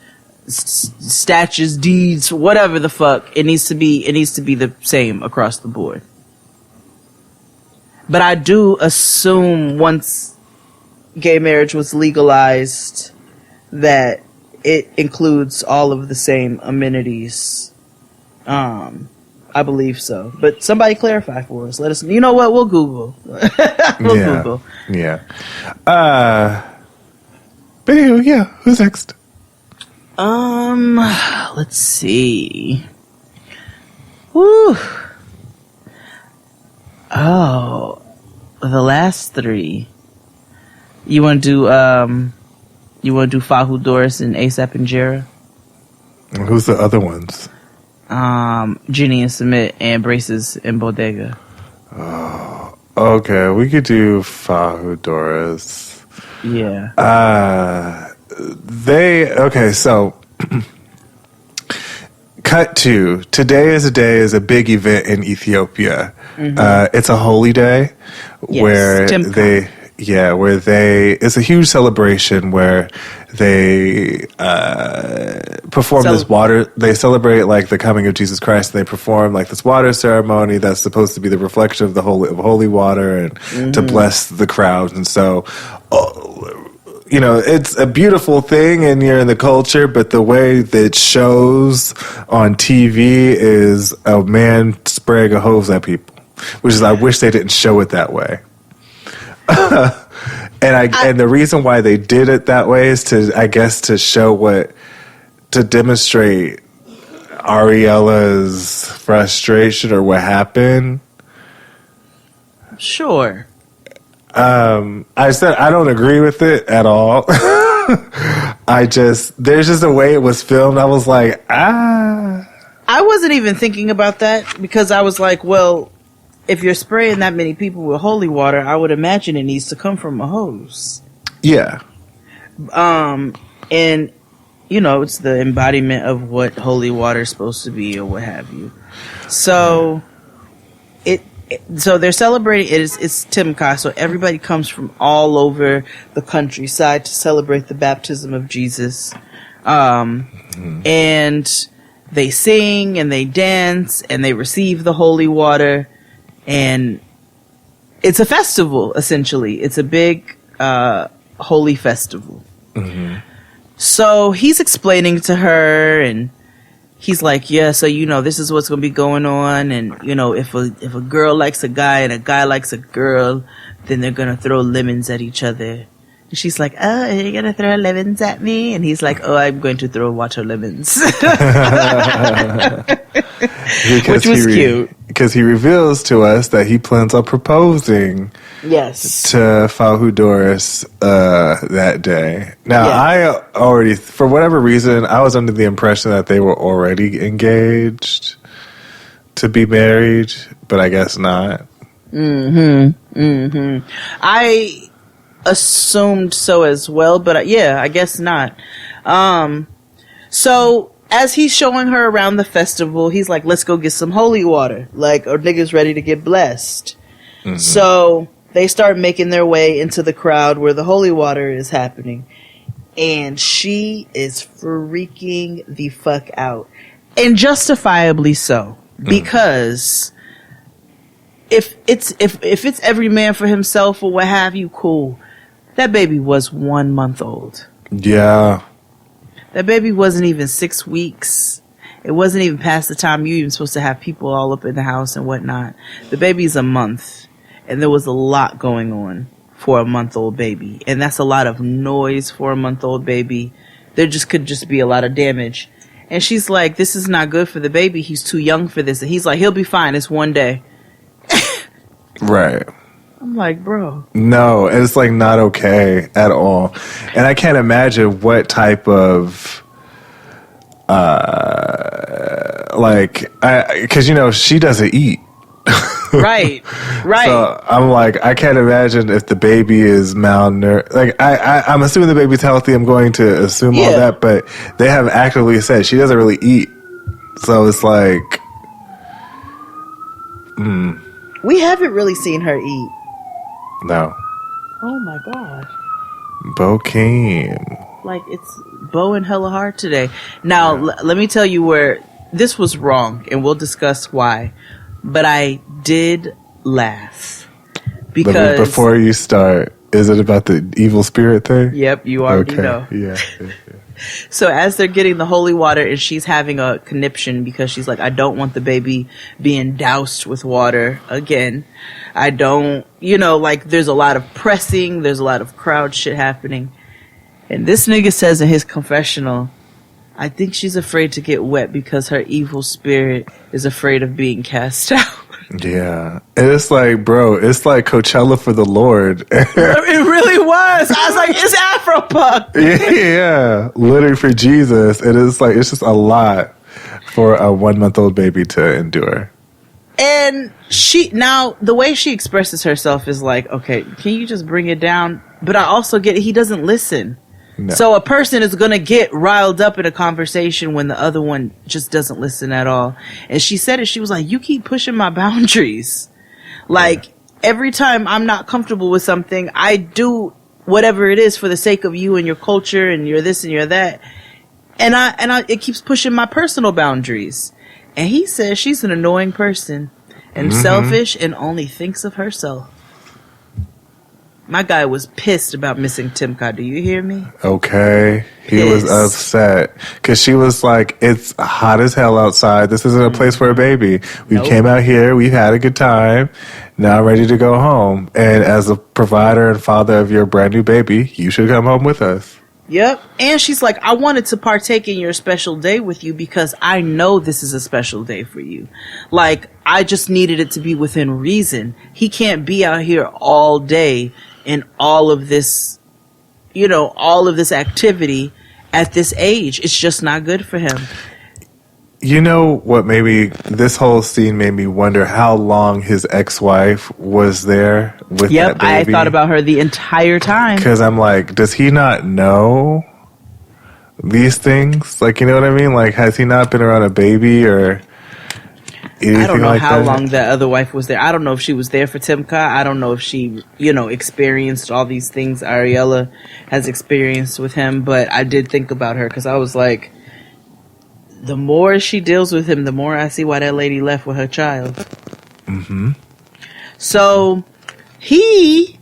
statutes, deeds, whatever the fuck. It needs to be the same across the board. But I do assume once gay marriage was legalized that it includes all of the same amenities. I believe so. But somebody clarify for us. Let us know. You know what? We'll Google. Google. Yeah. But anyway, yeah. Who's next? Let's see. Woo. Oh, the last three. You want to do Fahu Doris and ASAP and Jera? Who's the other ones? Jenny and Submit and Braces and Bodega. Oh, okay. We could do Fahu Doris. Yeah. So cut to today is a big event in Ethiopia. Mm-hmm. It's a holy day where it's a huge celebration where they perform this water. They celebrate like the coming of Jesus Christ. And they perform like this water ceremony that's supposed to be the reflection of the holy water and to bless the crowd. And so, you know, it's a beautiful thing and you're in the culture, but the way that it shows on TV is a man spraying a hose at people, which is, I wish they didn't show it that way. And the reason why they did it that way is to demonstrate Ariella's frustration or what happened. Sure. I said I don't agree with it at all. There's just a way it was filmed. I was like, I wasn't even thinking about that because I was like, well, if you're spraying that many people with holy water, I would imagine it needs to come from a hose. Yeah. And you know, it's the embodiment of what holy water is supposed to be or what have you. So so they're celebrating it's Timka, so everybody comes from all over the countryside to celebrate the baptism of Jesus. And they sing and they dance and they receive the holy water, and it's a festival, essentially. It's a big holy festival. Mm-hmm. So he's explaining to her, and he's like, yeah, so, this is what's going to be going on. And, if a girl likes a guy and a guy likes a girl, then they're going to throw lemons at each other. And she's like, oh, are you going to throw lemons at me? And he's like, oh, I'm going to throw water lemons. Which was cute. Because he reveals to us that he plans on proposing to Fahu Doris that day. Now, I already, for whatever reason, I was under the impression that they were already engaged to be married, but I guess not. I assumed so as well, but I guess not. So as he's showing her around the festival, he's like, let's go get some holy water. Like, our niggas ready to get blessed. Mm-hmm. So they start making their way into the crowd where the holy water is happening. And she is freaking the fuck out. And justifiably so. Because if it's every man for himself or what have you, cool. That baby was 1 month old. Yeah. That baby wasn't even 6 weeks. It wasn't even past the time you even supposed to have people all up in the house and whatnot. The baby's a month. And there was a lot going on for a month-old baby. And that's a lot of noise for a month-old baby. There could just be a lot of damage. And she's like, this is not good for the baby. He's too young for this. And he's like, he'll be fine. It's one day. Right. I'm like, bro. No, it's like not okay at all. And I can't imagine what type of, because, she doesn't eat. Right. So I'm like, I can't imagine if the baby is malnourished. Like, I'm assuming the baby's healthy. I'm going to assume all that, but they have actively said she doesn't really eat. So it's like, we haven't really seen her eat. No. Oh my gosh. Bokeem. Like, it's Bo and hella hard today. Now, let me tell you where this was wrong, and we'll discuss why. But I did laugh. Because before you start, is it about the evil spirit thing? Yep, you already know. Yeah. So as they're getting the holy water, and she's having a conniption because she's like, I don't want the baby being doused with water again. I don't, there's a lot of pressing, there's a lot of crowd shit happening. And this nigga says in his confessional, I think she's afraid to get wet because her evil spirit is afraid of being cast out. Yeah. And it's like, bro, it's like Coachella for the Lord. It really was. I was like, it's Afropunk. Yeah. Literally for Jesus. And it's like, it's just a lot for a 1 month-old baby to endure. And the way she expresses herself is like, okay, can you just bring it down? But I also get it. He doesn't listen. No. So a person is going to get riled up in a conversation when the other one just doesn't listen at all. And she said it. She was like, you keep pushing my boundaries. Like, every time I'm not comfortable with something, I do whatever it is for the sake of you and your culture and you're this and you're that. And it keeps pushing my personal boundaries. And he says she's an annoying person and selfish and only thinks of herself. My guy was pissed about missing Timka. Do you hear me? Okay. He was upset. Because she was like, it's hot as hell outside. This isn't a place for a baby. We came out here. We had a good time. Now I'm ready to go home. And as a provider and father of your brand new baby, you should come home with us. Yep. And she's like, I wanted to partake in your special day with you because I know this is a special day for you. Like, I just needed it to be within reason. He can't be out here all day in all of this, all of this activity at this age. It's just not good for him. You know what, maybe this whole scene made me wonder how long his ex-wife was there with that baby. I thought about her the entire time. Because I'm like, does he not know these things? Like, you know what I mean? Like, has he not been around a baby or anything? I don't know like how that? long that other wife was there. I don't know if she was there for Timka. I don't know if she, experienced all these things Ariella has experienced with him. But I did think about her because I was like, the more she deals with him, the more I see why that lady left with her child. Mm-hmm. So he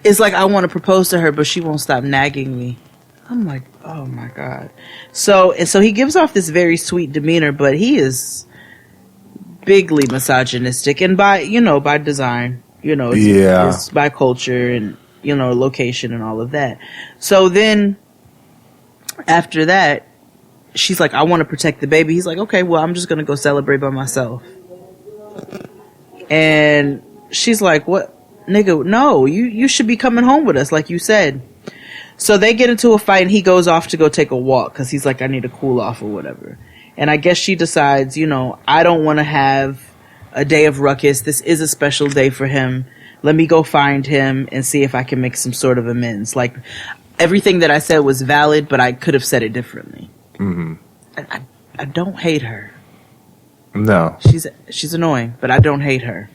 is like, I want to propose to her, but she won't stop nagging me. I'm like, oh my God. So he gives off this very sweet demeanor, but he is bigly misogynistic, and by design, it's by culture and, location and all of that. So then after that, she's like, I want to protect the baby. He's like, okay, well, I'm just going to go celebrate by myself. And she's like, what? Nigga, no, you should be coming home with us, like you said. So they get into a fight, and he goes off to go take a walk because he's like, I need to cool off or whatever. And I guess she decides, I don't want to have a day of ruckus. This is a special day for him. Let me go find him and see if I can make some sort of amends. Like, everything that I said was valid, but I could have said it differently. Mm-hmm. I don't hate her. No. She's annoying, but I don't hate her.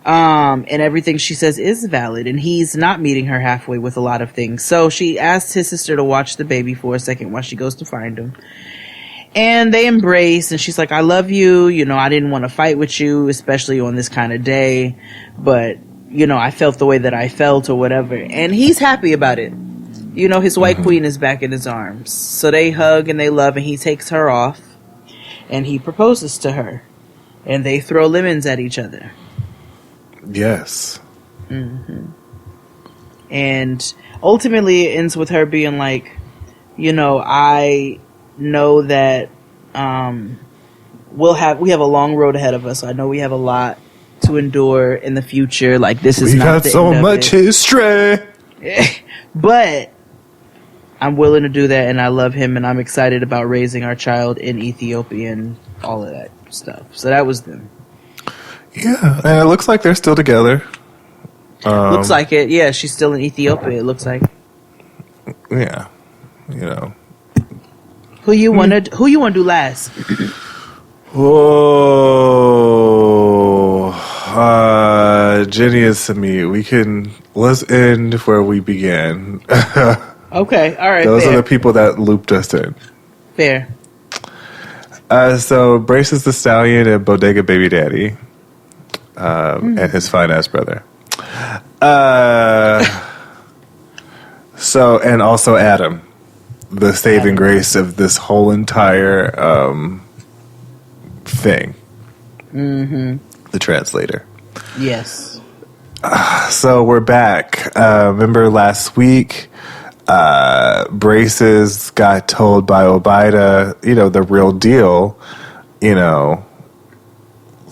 And everything she says is valid, and he's not meeting her halfway with a lot of things. So she asks his sister to watch the baby for a second while she goes to find him. And they embrace, and she's like, I love you. I didn't want to fight with you, especially on this kind of day. But, I felt the way that I felt or whatever. And he's happy about it. His white queen is back in his arms. So they hug and they love, and he takes her off. And he proposes to her. And they throw lemons at each other. Yes. Mm-hmm. And ultimately it ends with her being like, I know that we have a long road ahead of us. I know we have a lot to endure in the future. Like, this is not the end of it. We got so much history. But I'm willing to do that, and I love him, and I'm excited about raising our child in Ethiopia and all of that stuff. So that was them. Yeah, and it looks like they're still together. Looks like it. Yeah, she's still in Ethiopia, it looks like. Yeah. Who you want to do last? Jenny and Samit. Let's end where we began. Okay, all right. Those fair. are the people that looped us in. Fair. So Braces the Stallion and Bodega Baby Daddy, and his fine ass brother. So, and also Adam, the saving grace of this whole entire thing. Mm-hmm. The translator. Yes. So we're back. Remember last week, Braces got told by Obaida, the real deal,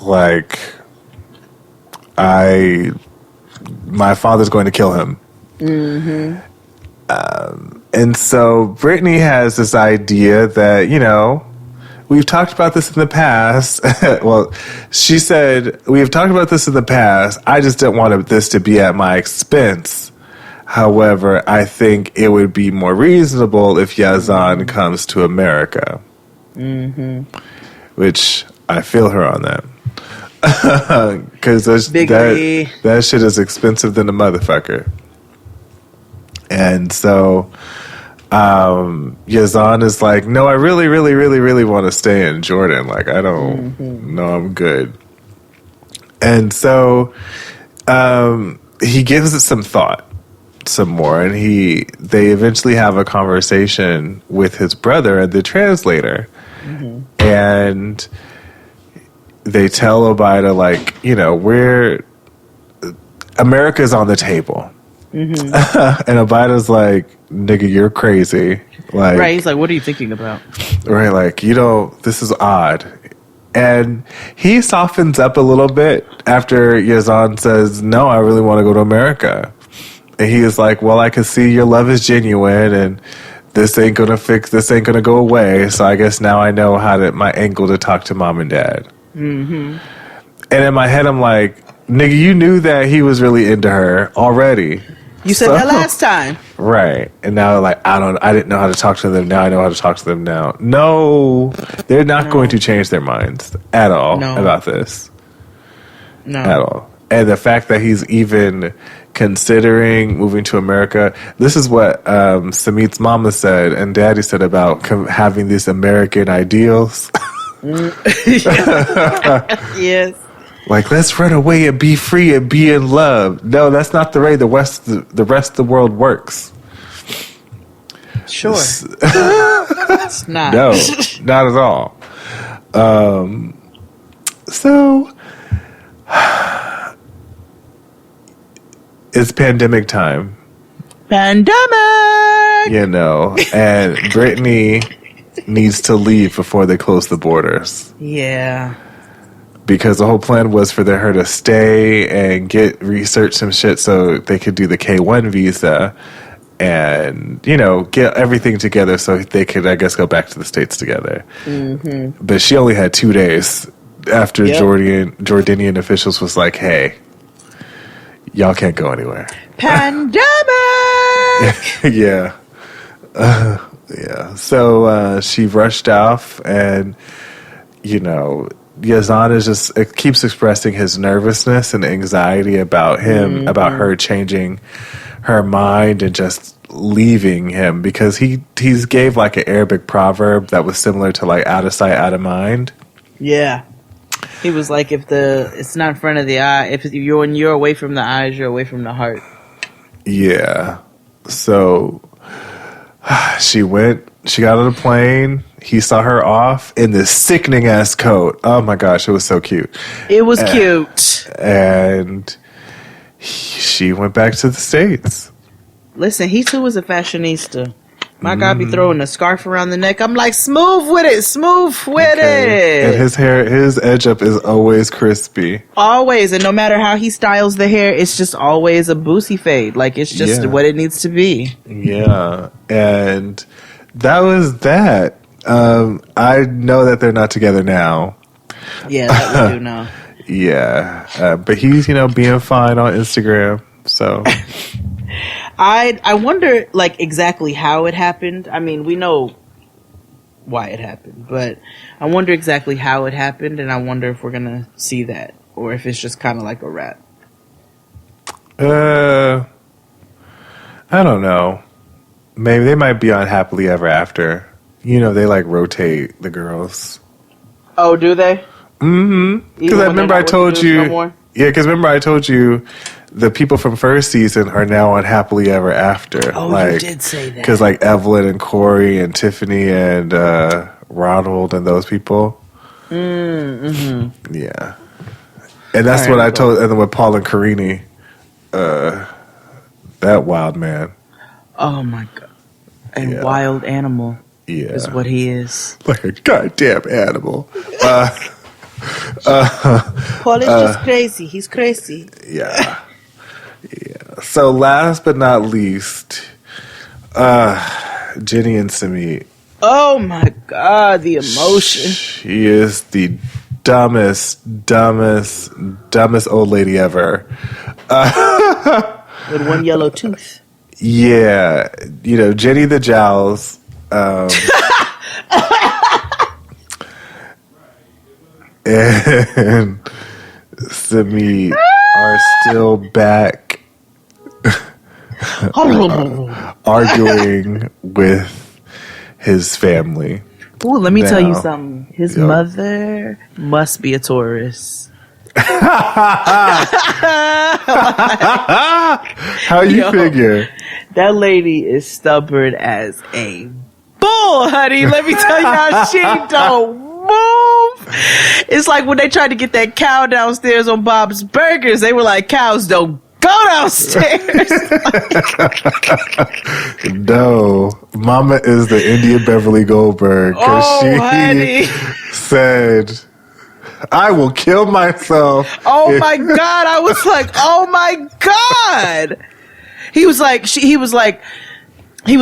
like, my father's going to kill him. Mm-hmm. And so Brittany has this idea that, we've talked about this in the past. Well, she said, we've talked about this in the past. I just didn't want this to be at my expense. However, I think it would be more reasonable if Yazan comes to America. Mm-hmm. Which I feel her on that. Because that shit is expensive than a motherfucker. And so Yazan is like, no, I really, really, really, really want to stay in Jordan. Like, I don't know, I'm good. And so he gives it some thought, some more, and they eventually have a conversation with his brother and the translator. Mm-hmm. And they tell Obaida, like, America's on the table. Mm-hmm. And Obaida's like, nigga, you're crazy. Like, right, he's like, what are you thinking about? Right, like, this is odd. And he softens up a little bit after Yazan says, no, I really want to go to America. And he is like, well, I can see your love is genuine, and this ain't going to go away, so I guess now I know my angle to talk to mom and dad. Mm-hmm. And in my head, I'm like, nigga, you knew that he was really into her already. You said that last time. Right. And now, like, I didn't know how to talk to them. Now I know how to talk to them now. No, they're not going to change their minds at all about this. No. At all. And the fact that he's even considering moving to America. This is what Samit's mama said and daddy said about having these American ideals. Yes. Like, let's run away and be free and be in love. No, that's not the way the rest of the world works. Sure. It's not. No, not at all. So it's pandemic time. Pandemic! You know, and Brittany needs to leave before they close the borders. Yeah. Because the whole plan was for her to stay and research some shit so they could do the K-1 visa and, you know, get everything together so they could, I guess, go back to the States together. Mm-hmm. But she only had 2 days after Jordanian officials was like, hey, y'all can't go anywhere. Pandemic! Yeah. Yeah. So she rushed off and, you know, Yazan is it keeps expressing his nervousness and anxiety about him, about her changing her mind and just leaving him because he's gave like an Arabic proverb that was similar to like out of sight, out of mind. Yeah. He was like, if it's not in front of the eye, when you're away from the eyes, you're away from the heart. Yeah. So she got on a plane. He saw her off in this sickening ass coat. Oh my gosh, it was so cute. It was cute. And she went back to the States. Listen, he too was a fashionista. My God be throwing a scarf around the neck. I'm like, smooth with it. And his hair, his edge up is always crispy. Always. And no matter how he styles the hair, it's just always a boosie fade. Like, it's just what it needs to be. Yeah. And that was that. I know that they're not together now. Yeah, that we do know. Yeah. But he's, being fine on Instagram. So... I wonder, like, exactly how it happened. I mean, we know why it happened, but I wonder exactly how it happened, and I wonder if we're going to see that, or if it's just kind of like a wrap. I don't know. Maybe they might be on Happily Ever After. They, like, rotate the girls. Oh, do they? Mm-hmm. Because I remember I told you... No, yeah, because remember I told you... The people from first season are now on Happily Ever After. Oh, you did say that. Because like Evelyn and Corey and Tiffany and Ronald and those people. Mm-hmm. Yeah. And that's what I told. And then with Paul and Karini, that wild man. Oh my God. And wild animal is what he is. Like a goddamn animal. Paul is just crazy. He's crazy. Yeah. Yeah. So last but not least, Jenny and Samit. Oh my God, the emotion. She is the dumbest old lady ever. With one yellow tooth. Yeah. Jenny the Jowls. And Samit are still back arguing with his family. Ooh, let me tell you something. His mother must be a Taurus. How you figure? That lady is stubborn as a bull, honey. Let me tell you how she don't move. It's like when they tried to get that cow downstairs on Bob's Burgers, they were like, cows don't go downstairs. No, Mama is the India Beverly Goldberg because honey. Said, I will kill myself. Oh my God. I was like, oh my God. He was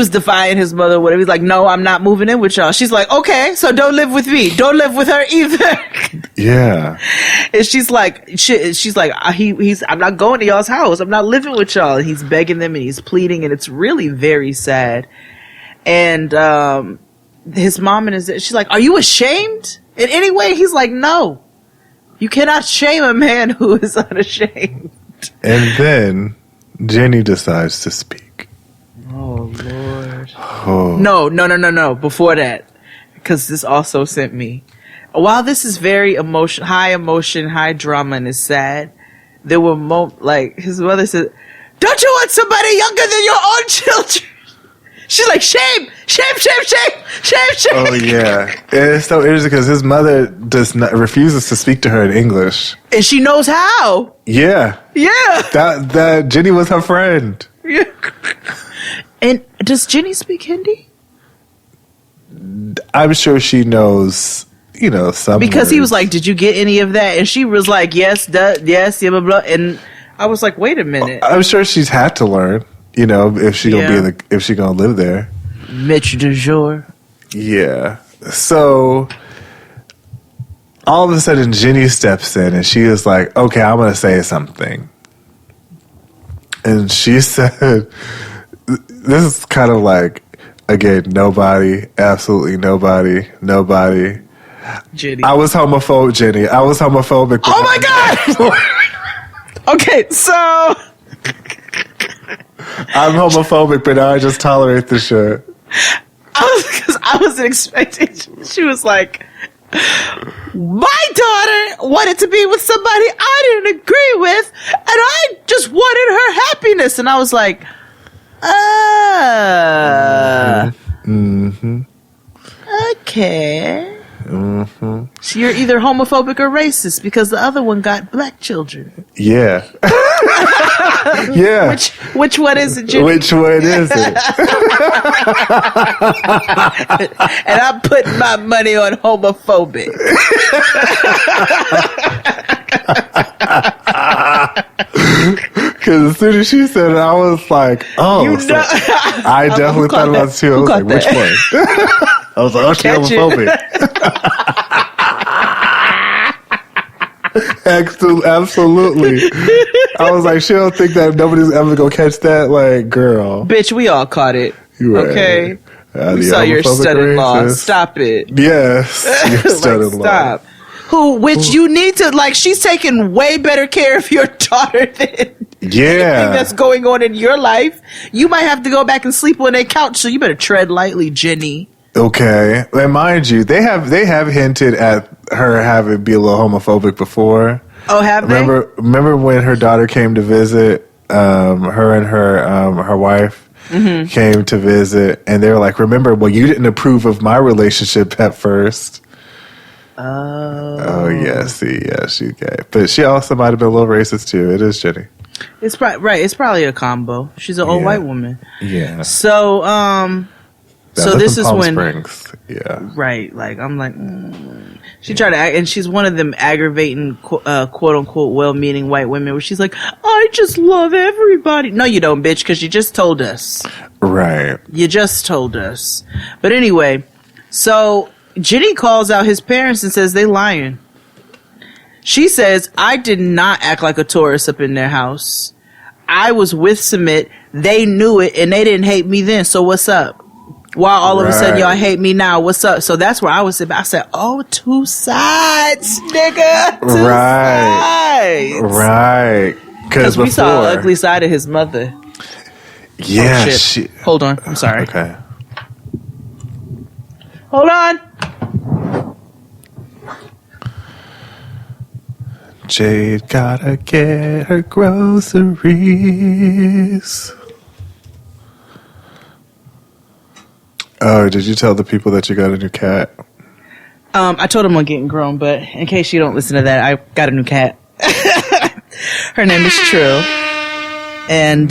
defying his mother, whatever. He's like, no, I'm not moving in with y'all. She's like, okay, so don't live with me. Don't live with her either. Yeah. And she's like, I'm not going to y'all's house. I'm not living with y'all. And he's begging them and he's pleading, and it's really very sad. And his mom she's like, are you ashamed in any way? He's like, no. You cannot shame a man who is unashamed. And then Jenny decides to speak. Oh, Lord. Oh. No. Before that, because this also sent me. While this is very high emotion, high drama, and is sad, there were like his mother said, "Don't you want somebody younger than your own children?" She's like, shame. Oh yeah, and it's so interesting because his mother refuses to speak to her in English, and she knows how. Yeah. That Jenny was her friend. Yeah. And does Jenny speak Hindi? I'm sure she knows. Some because he words. was like, "Did you get any of that?" And she was like, "Yes, yes, blah blah blah." And I was like, "Wait a minute." I'm sure she's had to learn. If she gonna if she gonna live there. Mitch du jour. Yeah. So all of a sudden, Jenny steps in and she is like, "Okay, I'm gonna say something." And she said, "This is kind of like, again, absolutely nobody." Jenny. I was homophobic, Jenny. I was homophobic. Oh my God! Okay, so I'm homophobic, but now I just tolerate the shit. I wasn't expecting. She was like, "My daughter wanted to be with somebody I didn't agree with, and I just wanted her happiness." And I was like, okay. Mm-hmm. So you're either homophobic or racist because the other one got black children. Yeah. Yeah. Which one is it, Jimmy? Which one is it? And I'm putting my money on homophobic. Because as soon as she said it, I was like, "Oh, I definitely thought about it too." I was like, "Which one?" I was like, "Okay, homophobic." Absolutely. I was like, she don't think that nobody's ever gonna catch that. Like, girl, bitch, we all caught it. Right. Okay, we saw your stud-in-law. Stop it. Yes, your stud-in-law. Stop. Which you need to, like, she's taking way better care of your daughter than anything that's going on in your life. You might have to go back and sleep on their couch, so you better tread lightly, Jenny. Okay, and mind you, they have hinted at her having be a little homophobic before. Oh, have they? Remember when her daughter came to visit? Her and her wife came to visit, and they were like, "Remember, well, you didn't approve of my relationship at first." Oh yeah, see, yeah, she gay, but she also might have been a little racist too. It is Jenny. It's right. It's probably a combo. She's an old white woman. Yeah. So so this is Palm when Springs. Yeah. Right. Like I'm like she tried to act, and she's one of them aggravating quote unquote well-meaning white women where she's like, "I just love everybody." No, you don't, bitch, because you just told us. Right. You just told us. But anyway, so Jenny calls out his parents and says they lying. She says, "I did not act like a tourist up in their house. I was with Submit. They knew it, and they didn't hate me then. So what's up? Why all of a sudden y'all hate me now? What's up?" So that's where I was. I said, "Oh, two sides, nigga. Two sides. Right. Because we saw an ugly side of his mother." Yeah. Oh, hold on. I'm sorry. Okay. Hold on. Jade gotta get her groceries. Oh, did you tell the people that you got a new cat? I told them I'm getting grown, but in case you don't listen to that, I got a new cat. Her name is Trill. And,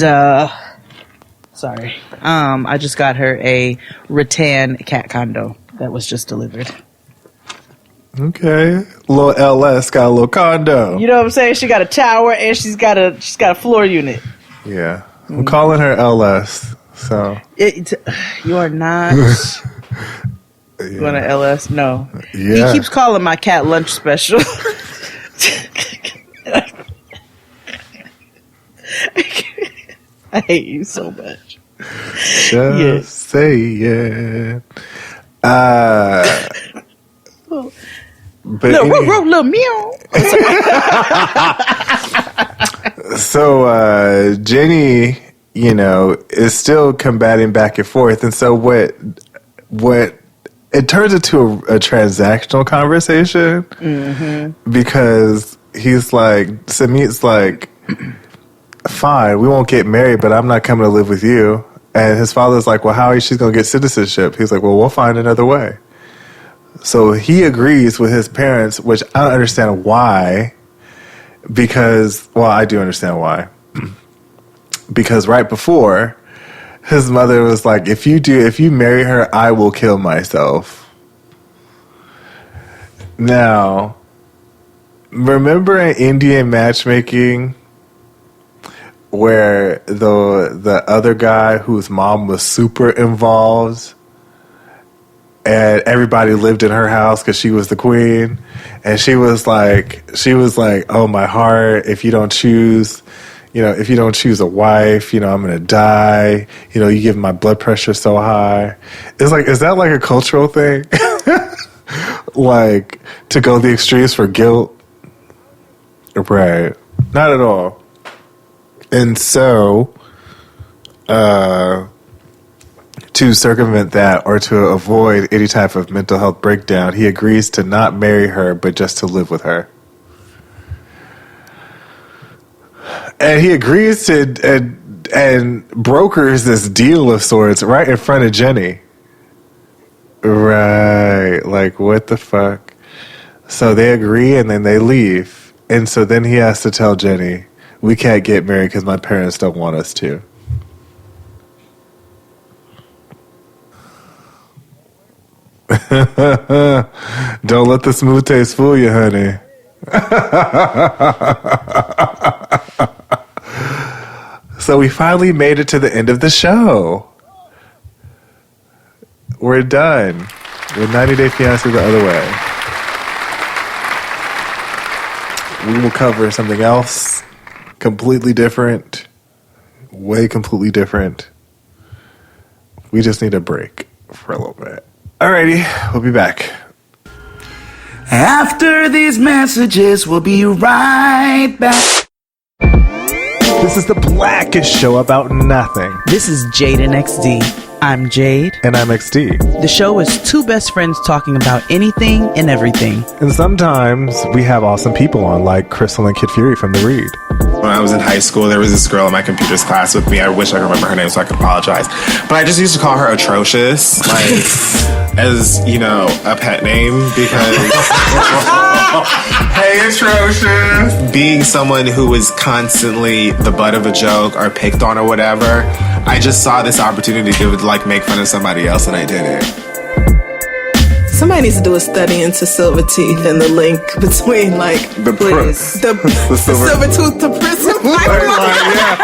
sorry. I just got her a rattan cat condo that was just delivered. Okay. Little LS got a little condo. You know what I'm saying? She got a tower and she's got a floor unit. Yeah. I'm calling her LS. So you are not you want an LS? No. Yeah. He keeps calling my cat lunch special. I hate you so much. Say it. But little meow. So Jenny, is still combating back and forth, and so what it turns into a transactional conversation because he's like, Samit's like, fine, we won't get married, but I'm not coming to live with you. And his father's like, well, how is she going to get citizenship? He's like, well, we'll find another way. So he agrees with his parents, which I don't understand why, because, well, I do understand why. Because right before, his mother was like, if you marry her, I will kill myself. Now, remember in Indian matchmaking where the other guy whose mom was super involved and everybody lived in her house because she was the queen, and she was like, oh, my heart, if you don't choose a wife, I'm going to die. You give my blood pressure so high. It's like, is that like a cultural thing? Like, to go the extremes for guilt? Right. Not at all. And so, to circumvent that or to avoid any type of mental health breakdown, he agrees to not marry her, but just to live with her. And he agrees to and brokers this deal of sorts right in front of Jenny. Right. Like, what the fuck? So they agree and then they leave. And so then he has to tell Jenny, we can't get married because my parents don't want us to. Don't let the smooth taste fool you, honey. So we finally made it to the end of the show. We're done with 90 Day Fiancé the other way. We will cover something else completely different, way completely different. We just need a break for a little bit. Alrighty, we'll be back. After these messages, we'll be right back. This is the blackest show about nothing. This is Jade and XD. I'm Jade. And I'm XD. The show is two best friends talking about anything and everything. And sometimes we have awesome people on, like Crystal and Kid Fury from The Read. When I was in high school, there was this girl in my computer's class with me. I wish I could remember her name so I could apologize. But I just used to call her Atrocious, as, a pet name, because... Hey, Atrocious! Being someone who was constantly the butt of a joke or picked on or whatever, I just saw this opportunity to, make fun of somebody else, and I did it. Somebody needs to do a study into silver teeth and the link between, the silver tooth to prison pipeline.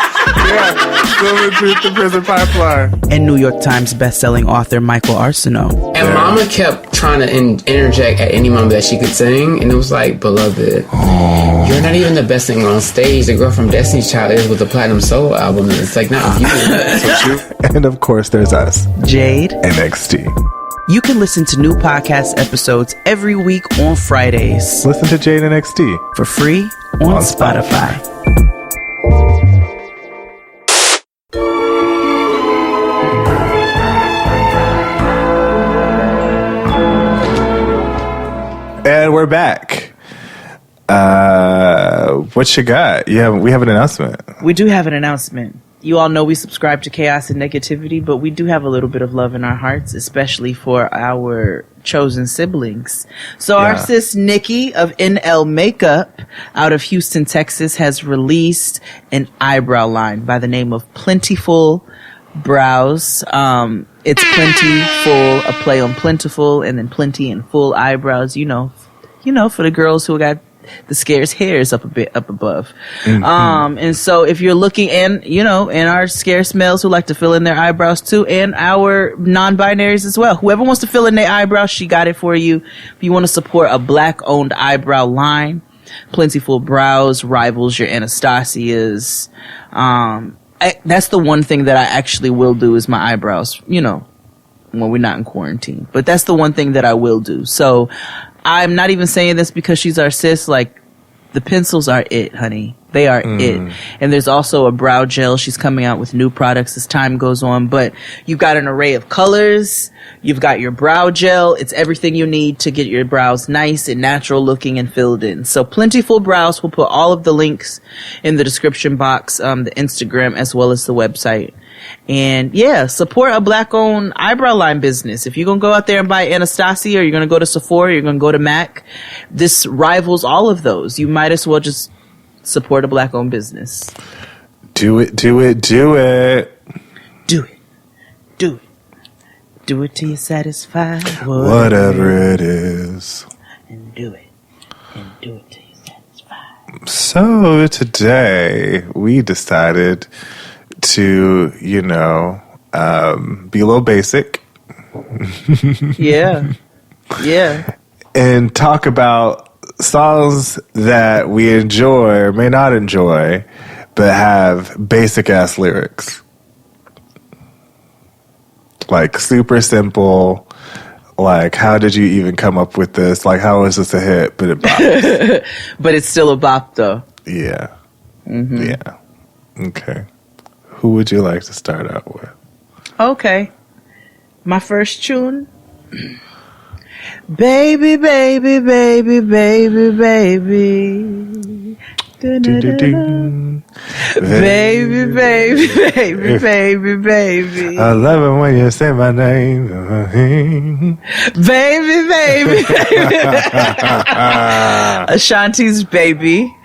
Yeah, silver tooth to prison pipeline. And New York Times bestselling author Michael Arsenault. And Mama kept trying to interject at any moment that she could sing, and it was like, beloved, you're not even the best singer on stage. The girl from Destiny's Child is with the Platinum Soul album. It's like, not you. So true. And of course, there's us, Jade and XD. You can listen to new podcast episodes every week on Fridays. Listen to Jade and XD for free on Spotify. And we're back. What you got? We have an announcement. We do have an announcement. You all know we subscribe to chaos and negativity, but we do have a little bit of love in our hearts, especially for our chosen siblings. So our sis Nikki of NL Makeup out of Houston, Texas has released an eyebrow line by the name of Plentiful Brows. It's plentiful, a play on plentiful, and then plenty and full eyebrows, for the girls who got the scarce hairs up above. Mm-hmm. And so if you're looking, and and our scarce males who like to fill in their eyebrows too, and our non-binaries as well, whoever wants to fill in their eyebrows, she got it for you. If you want to support a black owned eyebrow line, Plentiful Brows rivals your Anastasias. That's the one thing that I actually will do is my eyebrows, when we're not in quarantine. But that's the one thing that I will do. So I'm not even saying this because she's our sis. Like, the pencils are it, honey. They are it. And there's also a brow gel. She's coming out with new products as time goes on. But you've got an array of colors. You've got your brow gel. It's everything you need to get your brows nice and natural looking and filled in. So Plentiful Brows, we'll put all of the links in the description box, the Instagram as well as the website. And yeah, support a Black-owned eyebrow line business. If you're going to go out there and buy Anastasia, or you're going to go to Sephora, or you're going to go to MAC, this rivals all of those. You might as well just support a Black-owned business. Do it, do it, do it. Do it. Do it. Do it till you're satisfied. Whatever it is. And do it. And do it till you're satisfied. So today we decided to, you know, be a little basic. Yeah. Yeah. And talk about songs that we enjoy or may not enjoy, but have basic ass lyrics. Like super simple. Like, how did you even come up with this? Like, how is this a hit? But it bops. But it's still a bop, though. Yeah. Mm-hmm. Yeah. Okay. Who would you like to start out with? Okay. My first tune. Baby, baby, baby, baby, baby. Baby, baby, baby, baby, baby. I love it when you say my name. Baby, baby, baby. Ashanti's Baby,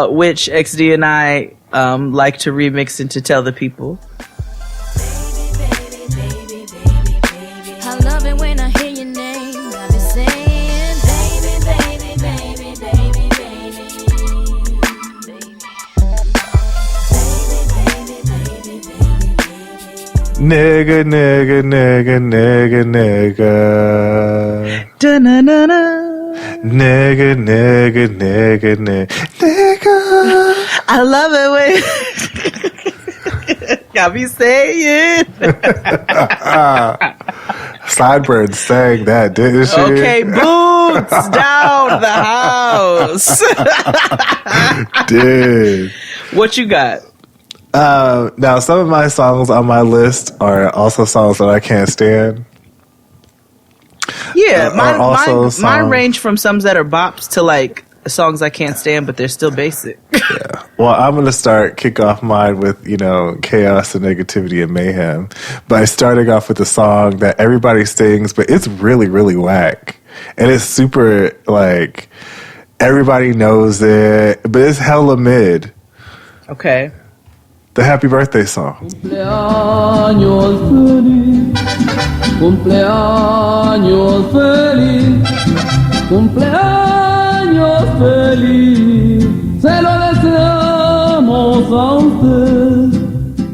which XD and I like to remix into Tell the People. Nigga, nigga, nigga, nigga, nigga. Da-na-na-na. Nigga, nigga, nigga, nigga. I love it when y'all be saying. Sideburns sang that, didn't she? Okay, boots down the house. Did. What you got? Now, some of my songs on my list are also songs that I can't stand. Yeah, mine range from some that are bops to like songs I can't stand, but they're still basic. Yeah. Well, I'm going to kick off mine with, you know, Chaos and Negativity and Mayhem by starting off with a song that everybody sings, but it's really, really whack. And it's super, like, everybody knows it, but it's hella mid. Okay. The Happy Birthday song. Cumpleaños feliz, cumpleaños feliz, cumpleaños feliz, se lo deseamos a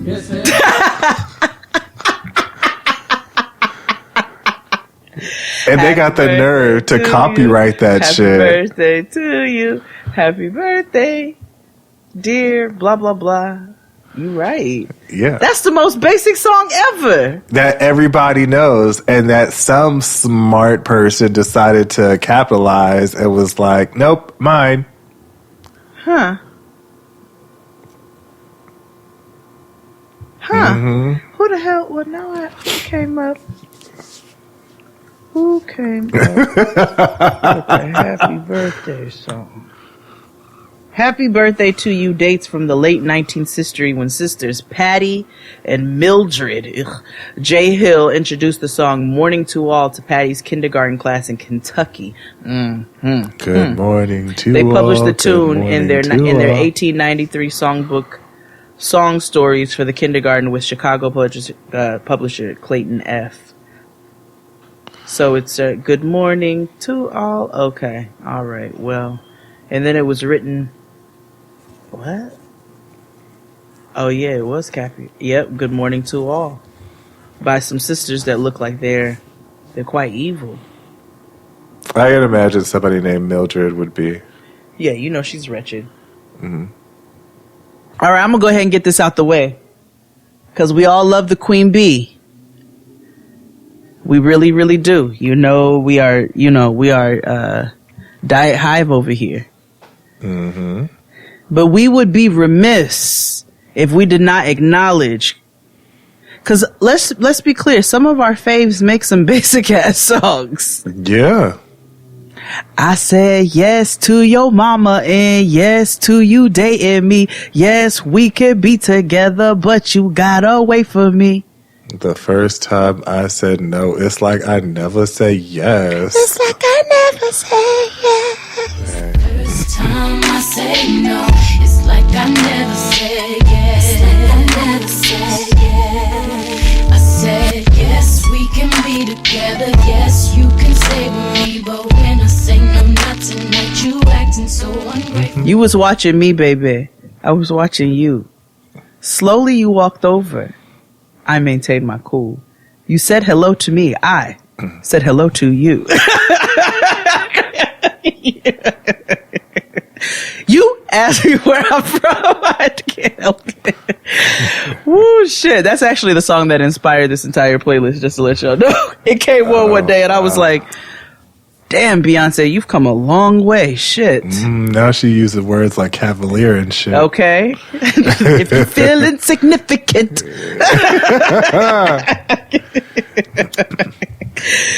usted. And they got the nerve to copyright that shit. Happy birthday to you. Happy birthday, dear blah, blah, blah. You right. Yeah. That's the most basic song ever. That everybody knows, and that some smart person decided to capitalize and was like, nope, mine. Huh. Mm-hmm. Who the hell? Well, now who came up? Who came up with the Happy Birthday song? Happy Birthday to You dates from the late 19th century when sisters Patty and Mildred J. Hill introduced the song Morning to All to Patty's kindergarten class in Kentucky. Good morning to all. They published the tune in their 1893 songbook, Song Stories for the Kindergarten with Chicago publisher Clayton F. So it's Good Morning to All. Okay. All right. Well, and then it was written... What? Oh, yeah, it was Cappy. Yep, Good Morning to All. By some sisters that look like they're quite evil. I can imagine somebody named Mildred would be. Yeah, you know she's wretched. Mm-hmm. All right, I'm going to go ahead and get this out the way. Because we all love the Queen Bee. We really, really do. We are Diet Hive over here. Mm-hmm. But we would be remiss if we did not acknowledge, because let's be clear, some of our faves make some basic ass songs. Yeah. I said yes to your mama and yes to you dating me. Yes, we could be together, but you got away from me. The first time I said no, it's like I never say yes. It's like I never say yes. First time I say no, it's like I never say yes. It's like I never say yes. I said yes, we can be together. Yes, you can stay with me, but when I say no, not tonight, you acting so ungrateful. You was watching me, baby. I was watching you. Slowly you walked over. I maintained my cool. You said hello to me. I said hello to you. You asked me where I'm from. I can't help it. Woo, shit. That's actually the song that inspired this entire playlist, just to let y'all know. It came on one day and I was like, damn, Beyonce, you've come a long way. Shit. Now she uses words like cavalier and shit. Okay. If you're feeling significant.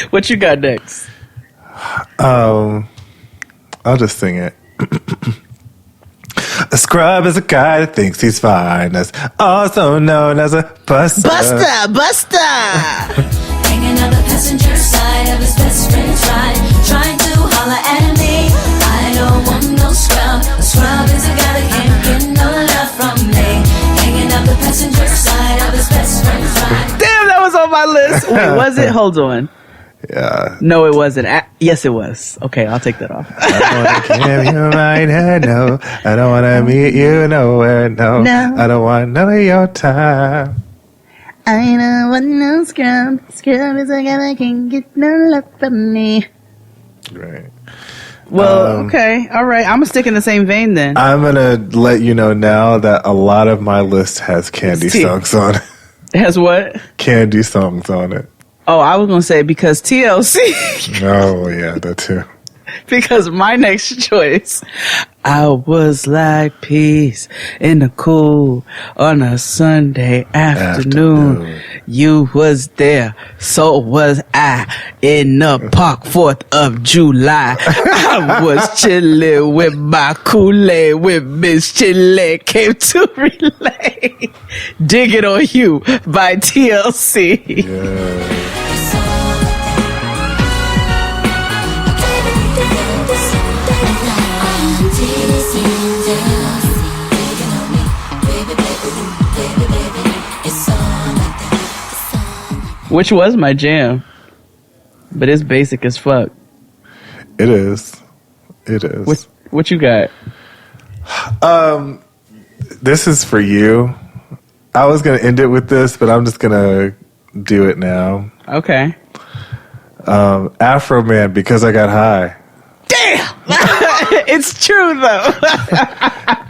What you got next? I'll just sing it. A scrub is a guy that thinks he's fine, that's also known as a buster. Buster! Hanging out the passenger side of his best friend's ride, trying to holler at me. I don't want no scrub. A scrub is a guy that can't get no love from me. Hanging out the passenger side of his best friend's ride. Damn, that was on my list. Wait, was it? Hold on. Yeah. No, it wasn't. Yes, it was. Okay, I'll take that off. I don't want to give you mine, no. I don't want to meet you nowhere, no. I don't want none of your time. I don't want no scrub. Scrub is a guy that can't get no love from me. Right. Well, okay. All right. I'm going to stick in the same vein then. I'm going to let you know now that a lot of my list has Candy songs on it. It has what? Candy songs on it. Oh, I was going to say because TLC. Oh, yeah, that too. Because my next choice, I was like peace in the cool on a Sunday afternoon. You was there, so was I in the park 4th of July. I was chilling with my Kool-Aid with Miss Chile, came to relay. Dig It On You by TLC. Yeah. Which was my jam. But it's basic as fuck. It is. It is. What you got? This is for you. I was going to end it with this, but I'm just going to do it now. Okay. Afro Man, Because I Got High. Damn! It's true, though.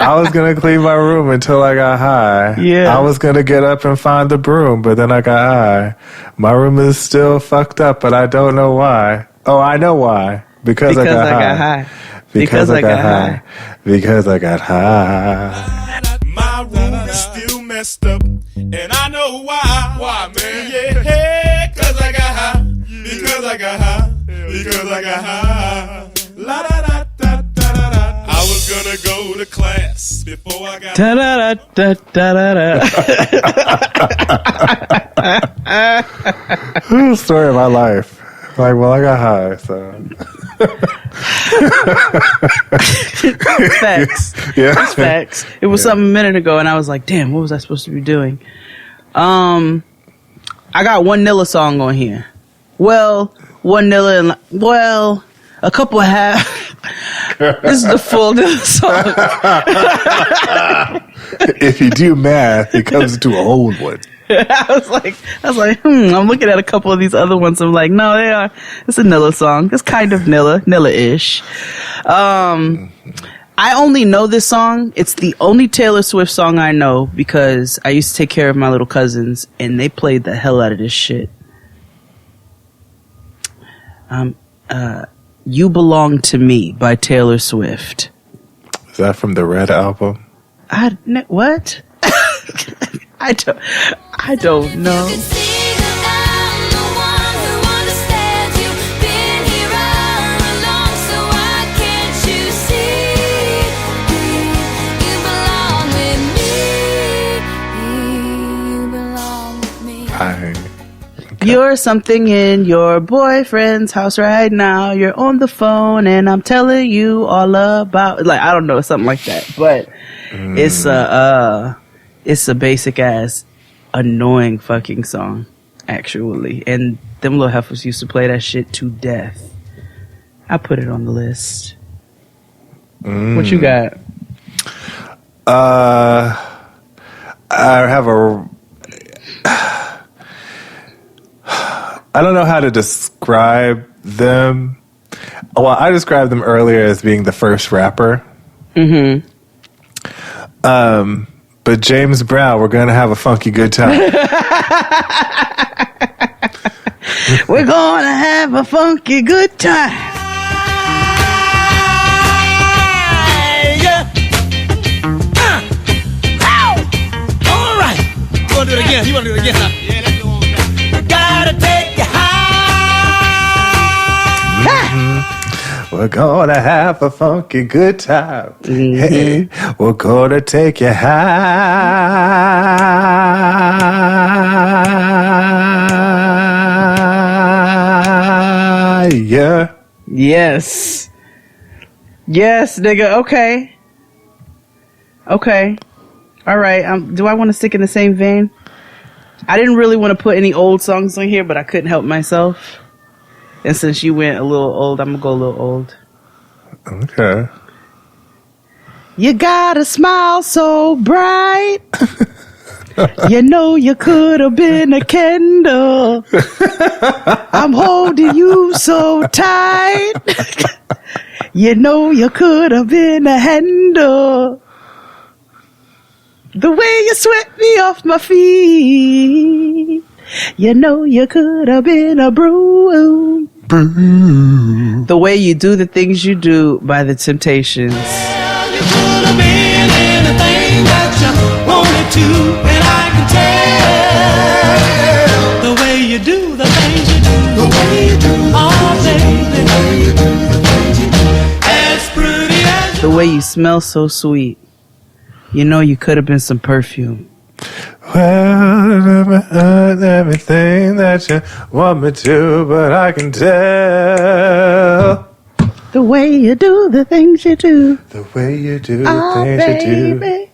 I was going to clean my room until I got high. Yeah. I was going to get up and find the broom, but then I got high. My room is still fucked up, but I don't know why. Oh, I know why. Because I got high. Because I got high. Because I got high. My room is still messed up, and I know why. Why, man? Yeah, because I got high. Because I got high. Because I got high. La da da da da da da. I was gonna go to class before I got da da da da da da. Story of my life. Like, well, I got high, so. Facts. Yeah. It's facts. It was something a minute ago, and I was like, damn, what was I supposed to be doing? I got one Nilla song on here. Well, one Nilla and, well, a couple half. This is the full Nilla song. If you do math, it comes to a whole one. I was like, I'm looking at a couple of these other ones. I'm like, no, they are. It's a Nilla song. It's kind of Nilla-ish. I only know this song. It's the only Taylor Swift song I know because I used to take care of my little cousins and they played the hell out of this shit. You Belong to Me by Taylor Swift. Is that from the Red album? What? I don't know. You're something in your boyfriend's house right now. You're on the phone and I'm telling you all about, like, I don't know, something like that. But it's a basic ass annoying fucking song, actually. And them little heifers used to play that shit to death. I put it on the list. What you got? I have I don't know how to describe them. Well, I described them earlier as being the first rapper. Mm-hmm. But James Brown, we're going to have a funky good time. We're going to have a funky good time. Yeah. All right. You want to do it again? You want to do it again, huh? Yeah, let's do it one more time. Gotta take you high. We're gonna have a funky good time. Hey, we're gonna take you high. Yeah. Yes. Yes, nigga. Okay. Okay. All right. Do I want to stick in the same vein? I didn't really want to put any old songs on here, but I couldn't help myself. And since you went a little old, I'm going to go a little old. Okay. You got a smile so bright. You know you could have been a candle. I'm holding you so tight. You know you could have been a handle. The way you swept me off my feet. You know you could have been a broom. The Way You Do the Things You Do by The Temptations. Well, you could have been anything that you wanted to, and I can tell the way you do the things you do, the way you do, oh baby, the way you do the things you do, as pretty as The Way You Smell So Sweet. You know you could have been some perfume. Well, everything that you want me to, but I can tell. The way you do the things you do. The way you do the things baby.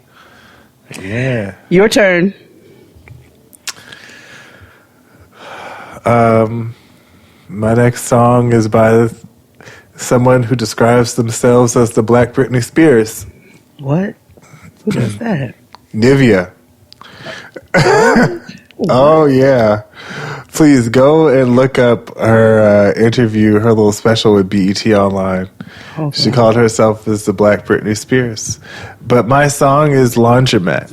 you do. Yeah. Your turn. My next song is by someone who describes themselves as the Black Britney Spears. What? Who does that? Nivea. Oh, yeah. Please go and look up her interview, her little special with BET Online. Okay. She called herself as the Black Britney Spears. But my song is Laundromat.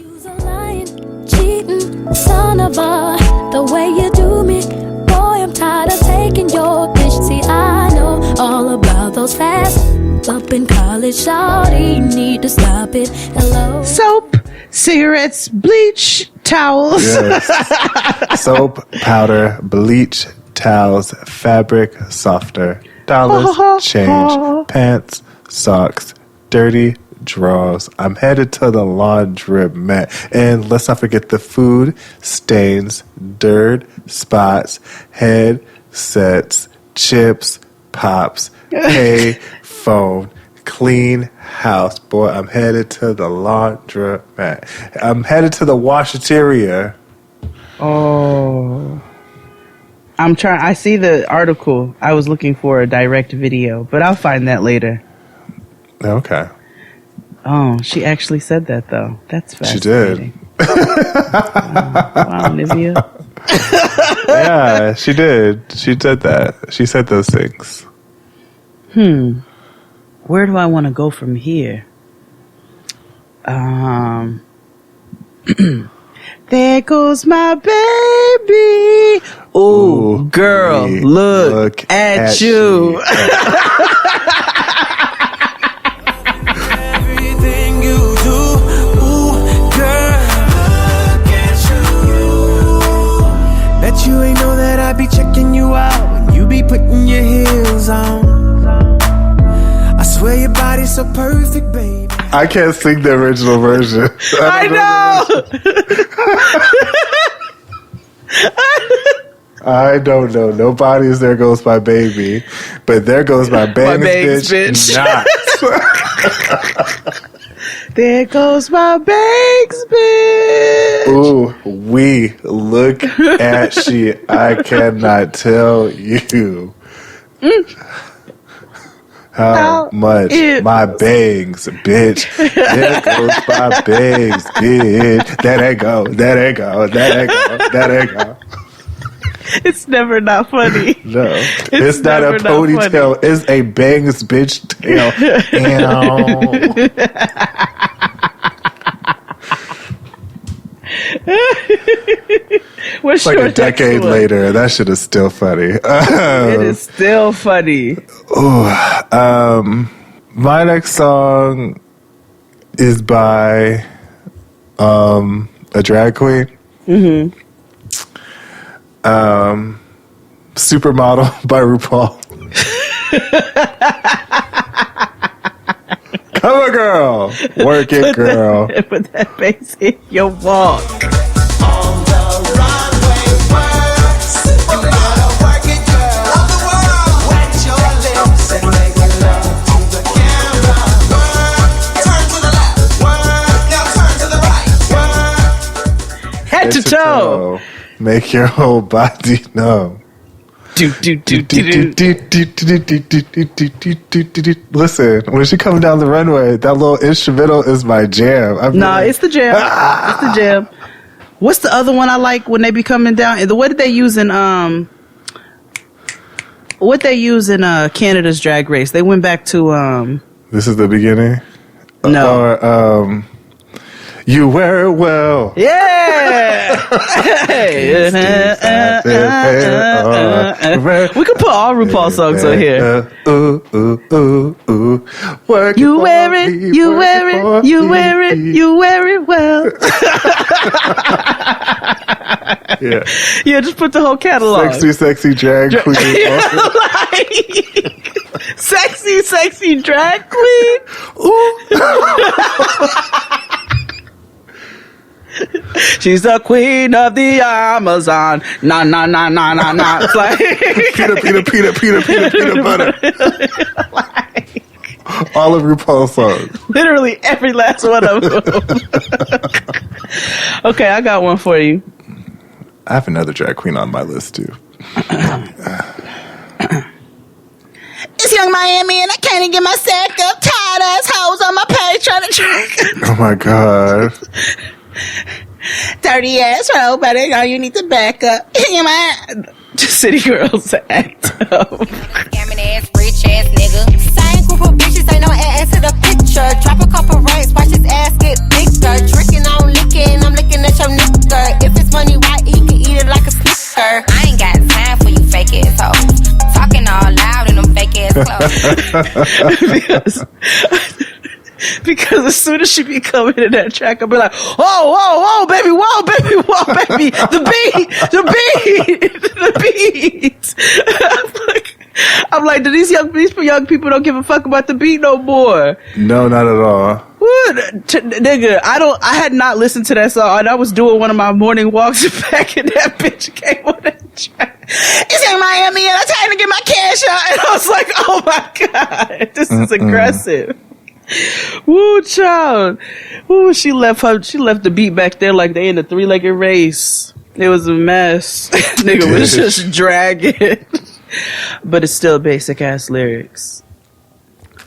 Cheating, son of a, the way you do me. Boy, I'm tired of taking your bitch. See, I know all about those fast up in college. Shawty, need to stop it. Hello. Soap, cigarettes, bleach, towels. Yes. Soap, powder, bleach, towels, fabric, softener, dollars, change, pants, socks, dirty drawers. I'm headed to the laundromat. And let's not forget the food, stains, dirt, spots, headsets, chips, pops, pay, phone, clean house. Boy, I'm headed to the laundromat. I'm headed to the washateria. Oh. I see the article. I was looking for a direct video, but I'll find that later. Okay. Oh, she actually said that, though. That's fascinating. She did. Wow, Nivea. Yeah, she did. She did that. She said those things. Where do I want to go from here? There goes my baby. baby. Ooh, girl, look at you. Everything you do, ooh, girl, look at you. Bet you ain't know that I be checking you out when you be putting your heels on. I swear your body's so perfect, baby. I can't sing the original version. I know. I don't know. Nobody's There Goes My Baby, but There Goes My Bangs, bitch. Not. There goes my bangs, bitch. Ooh, we look at she. I cannot tell you how much my bangs, bitch. There goes my bangs, bitch. There they go. There they go. There they go. There they go. It's never not funny. No, it's not a ponytail. It's a bangs bitch tail. It's like a decade later. That shit is still funny. It is still funny. Ooh, my next song is by a drag queen. Mm-hmm. Supermodel by RuPaul. Come on, girl. Work it, girl. Put that bass in your walk. On the runway, work. Supermodel, work it, girl. On the world, wet your lips and make love to the camera. Work, turn to the left. Work, now turn to the right. Work. Head to toe. Make your whole body numb. Listen, when she comes down the runway, that little instrumental is my jam. It's the jam. It's the jam. What's the other one I like when they be coming down? What did they use in Canada's Drag Race? They went back to This is the beginning? No. Or You Wear It Well. Yeah. We could put all RuPaul songs on here. Work you wear it, you wear it, you wear it, you wear it well. Yeah. Yeah, just put the whole catalog. Sexy drag queen. Sexy drag queen. Ooh. She's the queen of the Amazon. Nah. It's like peanut butter. All of RuPaul's songs. Literally every last one of them. Okay, I got one for you. I have another drag queen on my list too. It's Young Miami and I can't even get my sack up. Tired ass hoes on my page trying to drink. Oh my god. Dirty ass hoe, but you need to back up. Just city girls act up. Scamming ass, rich ass nigga. Same group of bitches, ain't no ass to the picture. Drop a couple racks, watch his ass get bigger. Drinking on licking, I'm looking at your nigga. If it's money, why he can eat it like a snicker? I ain't got time for you fake ass hoes. Talking all loud in them fake ass clothes. Because as soon as she be coming in that track, I'll be like, whoa, baby, the beat. I'm like, these young people don't give a fuck about the beat no more. No, not at all. What? Nigga, I had not listened to that song, and I was doing one of my morning walks back, and that bitch came on that track. It's in Miami, and I'm trying to get my cash out, and I was like, oh my god, this is aggressive. Woo, child. Woo, she left the beat back there like they in a 3-legged race. It was a mess. Nigga was just dragging. But it's still basic ass lyrics.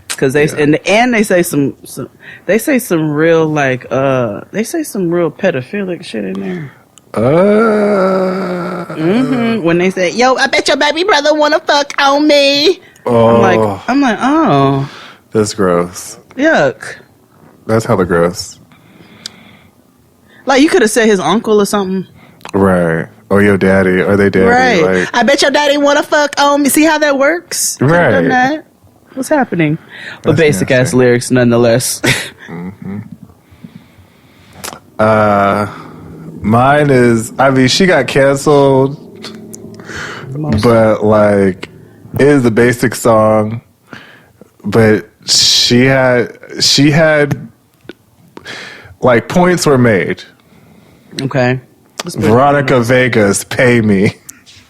Cause they they say some real they say some real pedophilic shit in there. When they say, yo, I bet your baby brother wanna fuck on me. Oh. I'm like, oh. That's gross. Yuck. That's hella gross. Like, you could have said his uncle or something. Right. or your daddy or they daddy. Right. Like, I bet your daddy want to fuck on me. See how that works? Right. Done that? What's happening? But That's basic ass nasty. lyrics nonetheless. Mine is, I mean, she got canceled, but like, it is the basic song, but she had like points were made. Okay. Veronica Vega's Pay Me.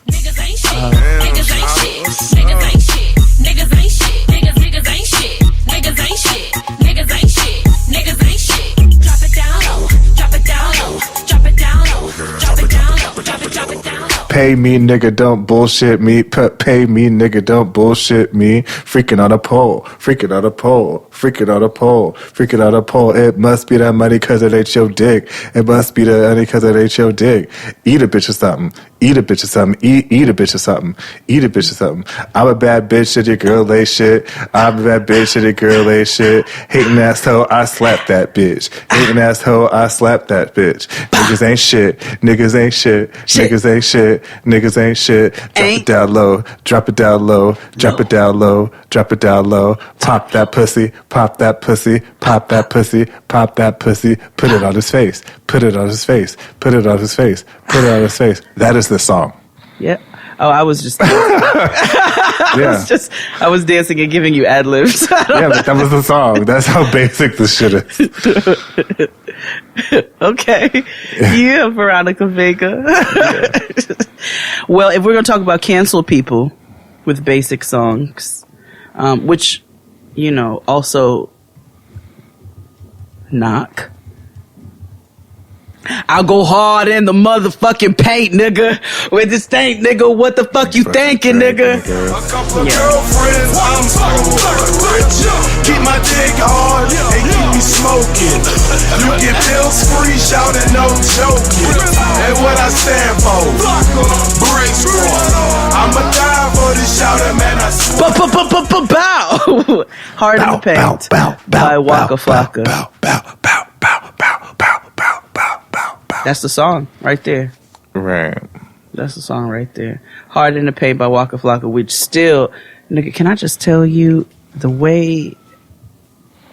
Niggas ain't shit. Niggas ain't shit. Niggas ain't shit. Niggas ain't shit. Niggas ain't shit. Niggas ain't shit. Niggas ain't shit. Niggas ain't shit. Drop it down low. Drop it down low. Drop it down low. Drop it down low. Drop it down low. Pay me, nigga, don't bullshit me. Pay me, nigga, don't bullshit me. Freaking on a pole. Freaking on a pole. Freaking on a pole. Freaking on a pole. It must be that money cause it ain't your dick. It must be the money cause it ain't your dick. Eat a bitch or something. Eat a bitch or something. Eat a bitch or something. Eat a bitch or something. I'm a bad bitch and your girl lay shit. I'm a bad bitch and your girl lay shit. Hating ass hoe, I slap that bitch. Hating ass hoe, I slap that bitch. Niggas ain't shit. Niggas ain't shit. Niggas ain't shit. Niggas ain't shit. Drop it down low. Drop it down low. Drop it down low. Drop it down low. Pop that pussy. Pop that pussy. Pop that pussy. Pop that pussy. Put it on his face. Put it on his face. Put it on his face. Put it on his face. That is the song. Yeah. Oh, I was just. Yeah. I was dancing and giving you ad libs. Yeah, but that was the song. That's how basic this shit is. Okay. Yeah, Veronica Vega. Well, if we're going to talk about cancel people with basic songs, which, you know, also knock. I'll go hard in the motherfucking paint, nigga. With this tank, nigga. What the fuck you thinking, nigga? A couple of girlfriends, I'm so rich. Keep my dick hard and keep me smoking. You get pills free, shouting no joking. And what I stand for, brick squad. I'ma die for this shouting, man. I swear. Bow. Hard in the paint by Waka Flocka. That's the song right there. Right. That's the song right there. Hard in the Paint by Waka Flocka, which still, nigga, can I just tell you the way,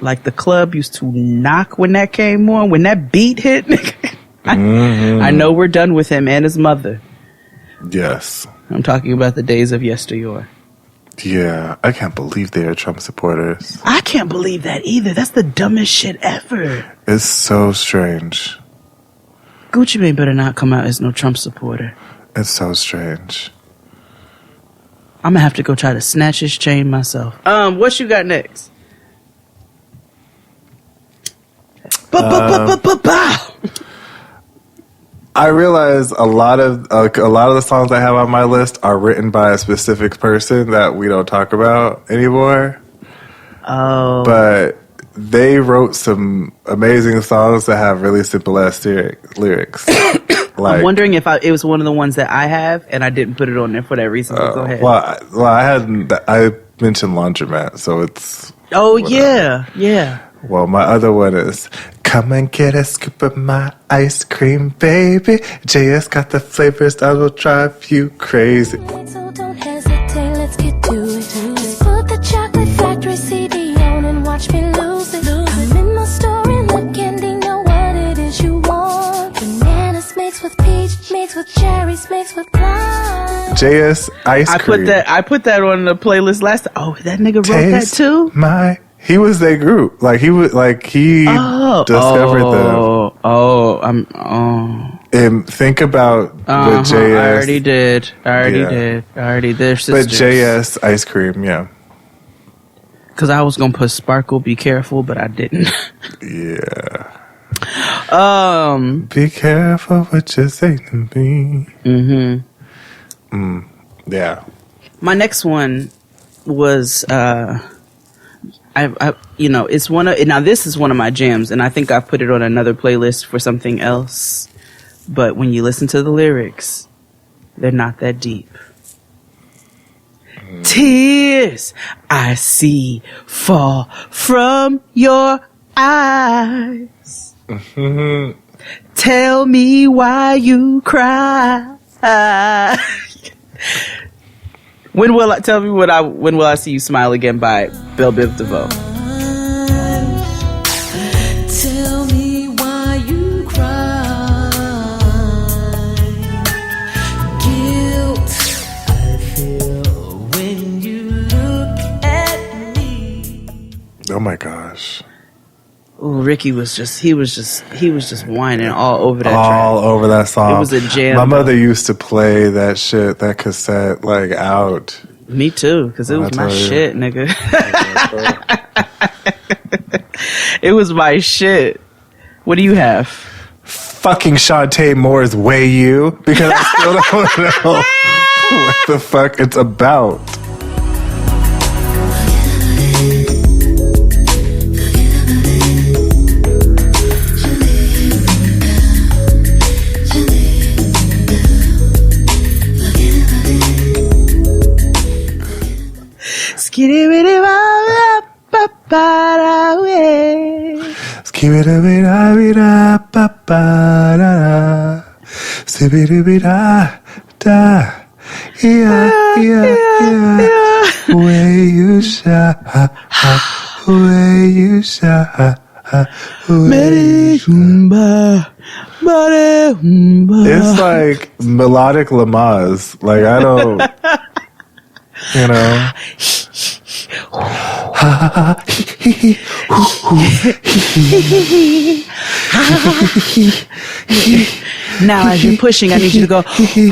like, the club used to knock when that came on, when that beat hit, nigga. I know we're done with him and his mother. Yes. I'm talking about the days of yesteryear. Yeah, I can't believe they are Trump supporters. I can't believe that either. That's the dumbest shit ever. It's so strange. Gucci Mane better not come out as no Trump supporter. It's so strange. I'm gonna have to go try to snatch his chain myself. What you got next? I realize a lot of the songs I have on my list are written by a specific person that we don't talk about anymore. Oh, but they wrote some amazing songs that have really simple ass lyrics. Like, I'm wondering if it was one of the ones that I have and I didn't put it on there for that reason. Go ahead. Well, I mentioned Laundromat, so it's. Oh whatever. Yeah. Well, my other one is come and get a scoop of my ice cream, baby. JS got the flavors that will drive you crazy. So don't hesitate, let's get to it. Just put the Chocolate Factory CD on and watch me lose it. I'm in my store and look and they know what it is you want. Bananas mixed with peach, mixed with cherries, mixed with plum. JS ice cream. I put that on the playlist last time. Oh, that nigga wrote that too? He was their group. He discovered them. And think about the JS. I already did. They're sisters. But JS ice cream, yeah. Because I was gonna put Sparkle, Be Careful, but I didn't. Yeah. Be careful what you say to me. Yeah. My next one was it's one of now this is one of my jams, and I think I put it on another playlist for something else. But when you listen to the lyrics, they're not that deep. Tears I see fall from your eyes. Tell me why you cry. When will I see you smile again by Belle Biv DeVoe. Tell me why you cry. Guilt I feel when you look at me. Oh my gosh. Ooh, Ricky was just whining all over that track. All over that song. It was a jam. My mother used to play that shit, that cassette, like out. Me too, because it was my shit, nigga. It was my shit. What do you have? Fucking Shantae Moore's Way You, because I still don't know what the fuck it's about. Way you shine, way you shine. It's like melodic Lamaze. Like, I don't, you know. Now, as you're pushing, I need you to go, way.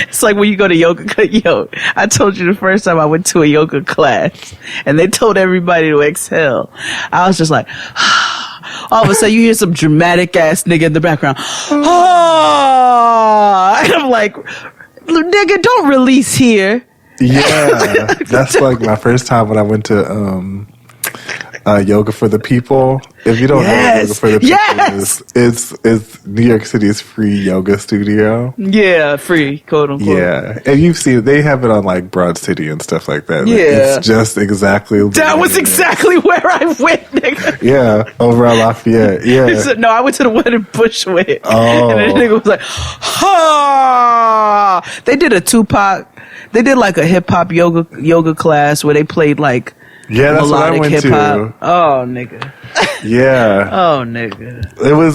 It's like when you go to yoga. Yo, I told you the first time I went to a yoga class and they told everybody to exhale. I was just like, all of a sudden you hear some dramatic ass nigga in the background. And I'm like, nigga, don't release here. Yeah, that's like my first time when I went to Yoga for the People. If you don't know what Yoga for the People is, it's New York City's free yoga studio. Yeah, free, quote unquote. Yeah, and you've seen they have it on like Broad City and stuff like that. Yeah, it's just exactly that was exactly where I went, nigga. Yeah, over at Lafayette. Yeah, so, no, I went to the one in Bushwick. Oh, and the nigga was like, ha! They did a Tupac. They did like a hip hop yoga class where they played like that's melodic what I went hip-hop. to. Oh, nigga. Yeah. Oh, nigga.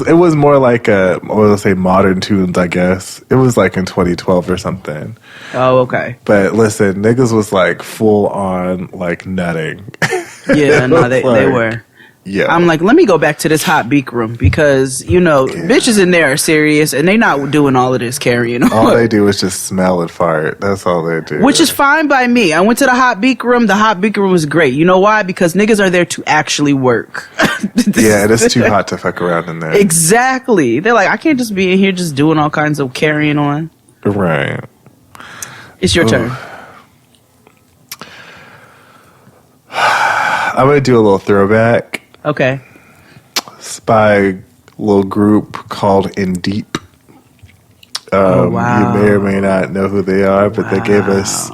It was more like let's say modern tunes, I guess. It was like in 2012 or something. Oh, okay. But listen, niggas was like full on like nutting. Yeah, no, they were. Yeah. I'm like, let me go back to this hot beak room because, you know, bitches in there are serious and they not doing all of this carrying on. All they do is just smell and fart. That's all they do. Which is fine by me. I went to the hot beak room. The hot beak room was great. You know why? Because niggas are there to actually work. Yeah, it is too hot to fuck around in there. Exactly. They're like, I can't just be in here just doing all kinds of carrying on. Right. It's your turn. I'm going to do a little throwback. Okay. It's by a little group called In Deep. Wow. You may or may not know who they are, but they gave us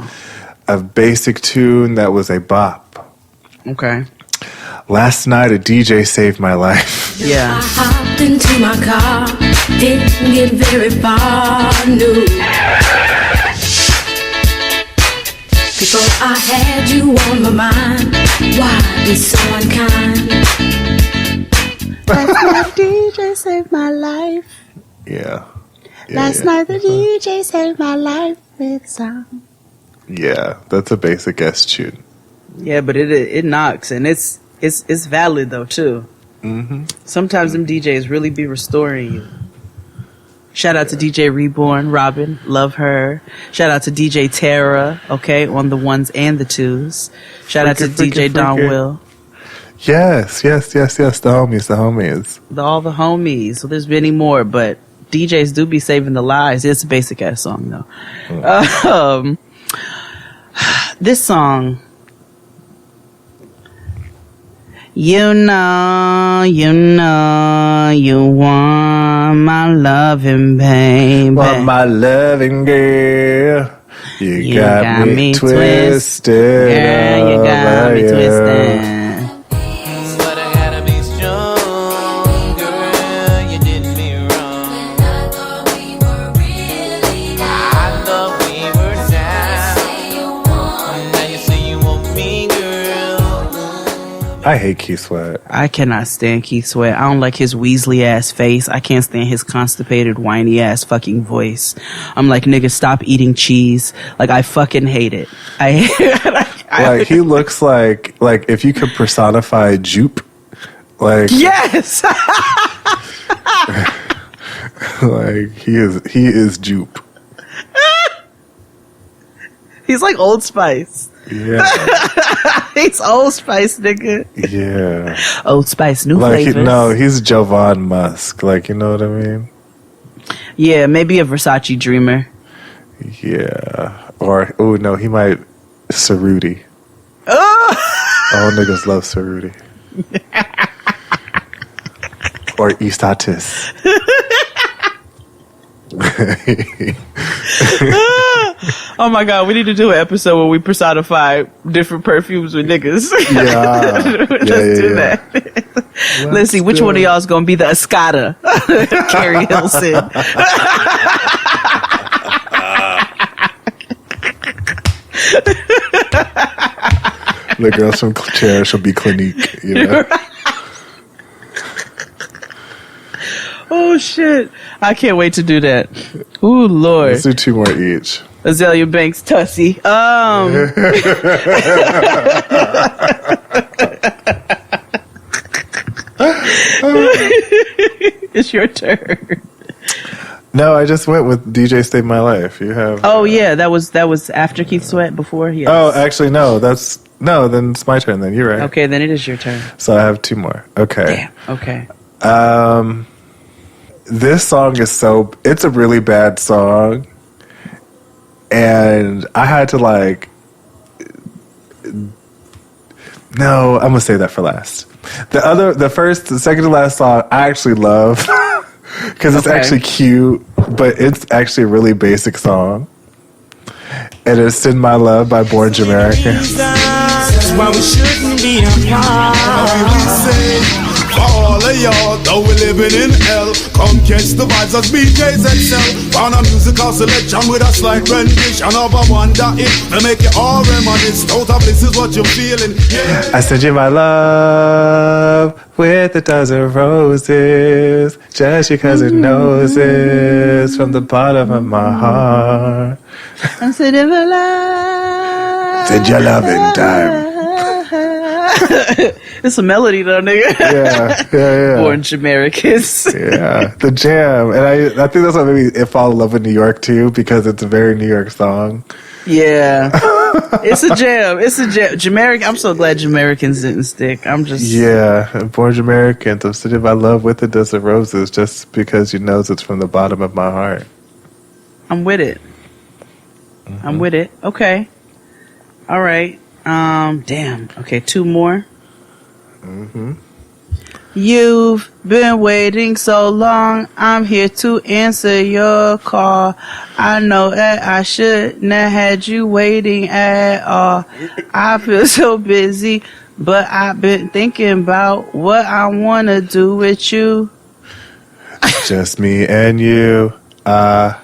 a basic tune that was a bop. Okay. Last night, a DJ saved my life. Yeah. I hopped into my car, didn't get very far, no. Before I had you on my mind, why be so unkind? Last night the DJ saved my life. Yeah. Last night the DJ saved my life with song. Yeah, that's a basic S tune. Yeah, but it knocks, and it's valid though too. Mm-hmm. Sometimes them DJs really be restoring you. Shout out to DJ Reborn, Robin, love her. Shout out to DJ Tara, okay, on the ones and the twos. Shout out to DJ Don Will. Yes, the homies. All the homies. So there's many more, but DJs do be saving the lives. It's a basic ass song though. This song, you know, you want my loving, baby. Want my loving girl. You got me twisted. Girl, you got me twisted. But I gotta be strong, girl. You did me wrong. I hate Keith Sweat. I cannot stand Keith Sweat. I don't like his Weasley ass face. I can't stand his constipated, whiny ass fucking voice. I'm like, nigga, stop eating cheese. Like, I fucking hate it. Like, he looks like if you could personify Jupe. Like, yes. Like, he is Jupe. He's like Old Spice. Yeah. He's Old Spice, nigga. Yeah. Old Spice, new like, flavors. He's Jovan Musk. Like, you know what I mean? Yeah, maybe a Versace dreamer. Yeah. Or, oh no, he might Cerruti. All niggas love Cerruti. Or Estatis. Oh my god, we need to do an episode where we personify different perfumes with niggas. Yeah. Let's do that. Let's see which one of y'all is gonna be the Escada. Carrie Hilson. The girls from Cherish will be Clinique, you know. Oh shit! I can't wait to do that. Ooh Lord! Let's do 2 more each. Azalea Banks, Tussie. It's your turn. No, I just went with DJ Save My Life. You have. Oh yeah, that was after Keith Sweat. Before. Yes. Oh, actually, no. Then it's my turn. Then you're right. Okay, then it is your turn. So I have 2 more. Okay. Damn. Okay. This song is it's a really bad song. And I had to no, I'm going to save that for last. The second to last song, I actually love because it's actually cute, but it's actually a really basic song. And it's Send My Love by Born Jamaican. That's why we shouldn't be apart. All of y'all, though we're living in hell, come catch the vibes as BJ's excel. On a musical selection with a slight rendition of a wonder if to make it all reminisce. Total bliss is what you're feeling. Yeah. I send you my love with a dozen roses, just because it knows it's from the bottom of my heart. I'm sending my love. Send your love in time. It's a melody though, nigga. Yeah. Born Jamaicans. Yeah, the jam. And I think that's what made me fall in love with New York too, because it's a very New York song. Yeah. It's a jam. Jamaican. I'm so glad Jamaicans didn't stick. I'm just. Yeah, Born Jamaicans. I'm sitting my love with a dozen roses, just because you know it's from the bottom of my heart. I'm with it. Mm-hmm. I'm with it. Okay. All right. Damn. Okay, 2 more. Mm-hmm. You've been waiting so long. I'm here to answer your call. I know that I shouldn't have had you waiting at all. I feel so busy, but I've been thinking about what I want to do with you. Just me and you. I've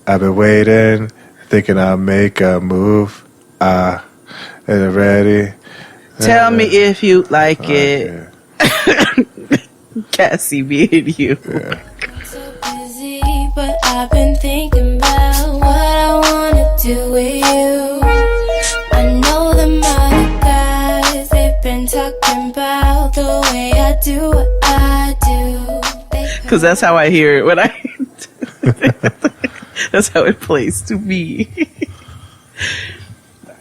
been waiting, thinking I'll make a move. And ready. Tell me if you like it. Cassie, me and you. So busy, but I've been thinking about what I wanna do with you. I know them other guys, they've been talking about the way I do what I do. Because that's how I hear it when I. That's how it plays to me.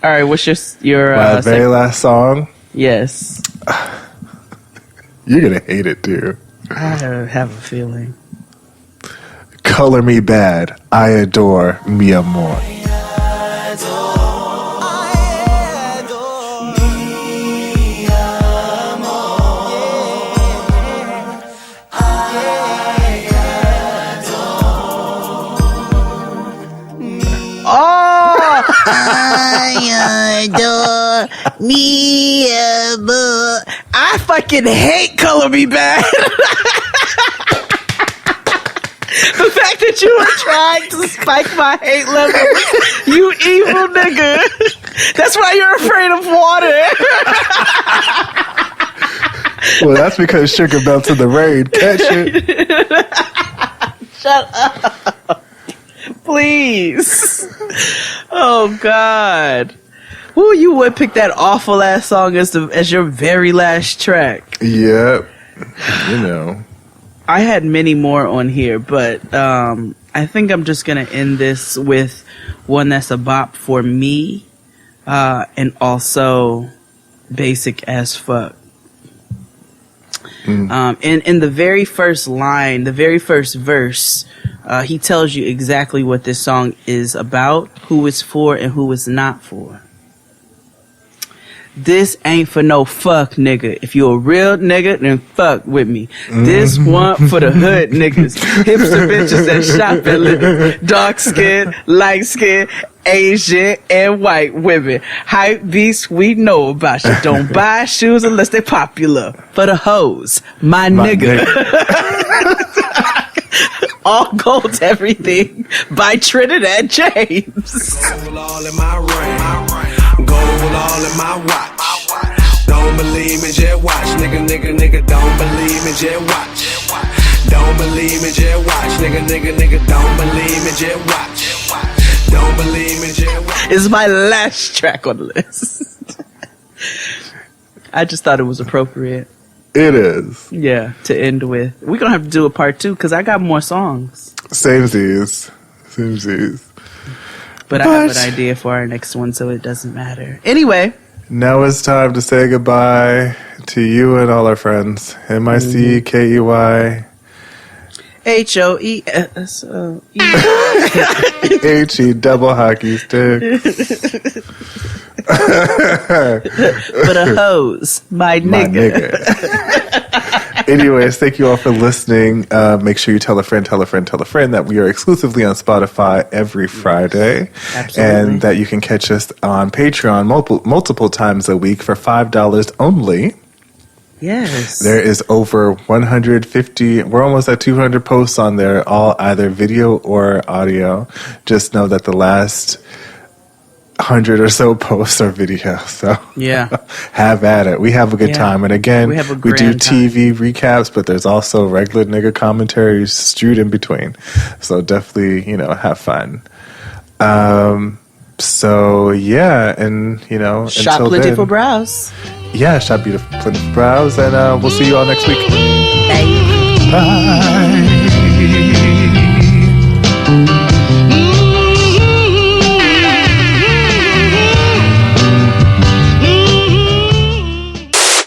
All right, what's your my very last song? Yes. You're gonna hate it too. I have a feeling. Color Me Bad. I adore Mi Amor. I adore me, but I fucking hate Color Me Bad. The fact that you were trying to spike my hate level, you evil nigga. That's why you're afraid of water. Well, that's because sugar melts in the rain. Catch it. Shut up. Please. Oh, God. Who you would pick that awful ass song as your very last track? Yep. You know. I had many more on here, but I think I'm just going to end this with one that's a bop for me and also basic as fuck. In the very first line, the very first verse, he tells you exactly what this song is about, who it's for, and who it's not for. This ain't for no fuck nigga. If you a real nigga, then fuck with me. This one for the hood niggas. Hipster bitches that shop and live. Dark skin, light skin, Asian, and white women. Hype beasts we know about you. Don't buy shoes unless they popular. For the hoes, my nigga. All gold everything by Trinidad James. Gold all in my ring. Gold all in my watch. Don't believe me, just watch. Nigga, don't believe me, just watch. Don't believe me, just watch. Nigga, don't believe me, just watch. Don't believe me, just watch. It's my last track on the list. I just thought it was appropriate. It is. Yeah, to end with. We're going to have to do a part 2 because I got more songs. Samesies. But I have an idea for our next one, so it doesn't matter. Anyway. Now it's time to say goodbye to you and all our friends. MICKEY. HOESO. HE double hockey stick. For the hose, my nigga. Anyways, thank you all for listening. Make sure you tell a friend that we are exclusively on Spotify every Friday. Absolutely. And that you can catch us on Patreon multiple times a week for $5 only. Yes. There is over 150, we're almost at 200 posts on there, all either video or audio. Just know that the last 100 or so posts are video. So yeah, have at it. We have a good time. And again, we do TV recaps, but there's also regular nigga commentaries strewed in between. So definitely, have fun. So yeah, and shop until plenty then, for brows. Yeah, shop beautiful plenty for brows, and we'll see you all next week. Bye. Bye.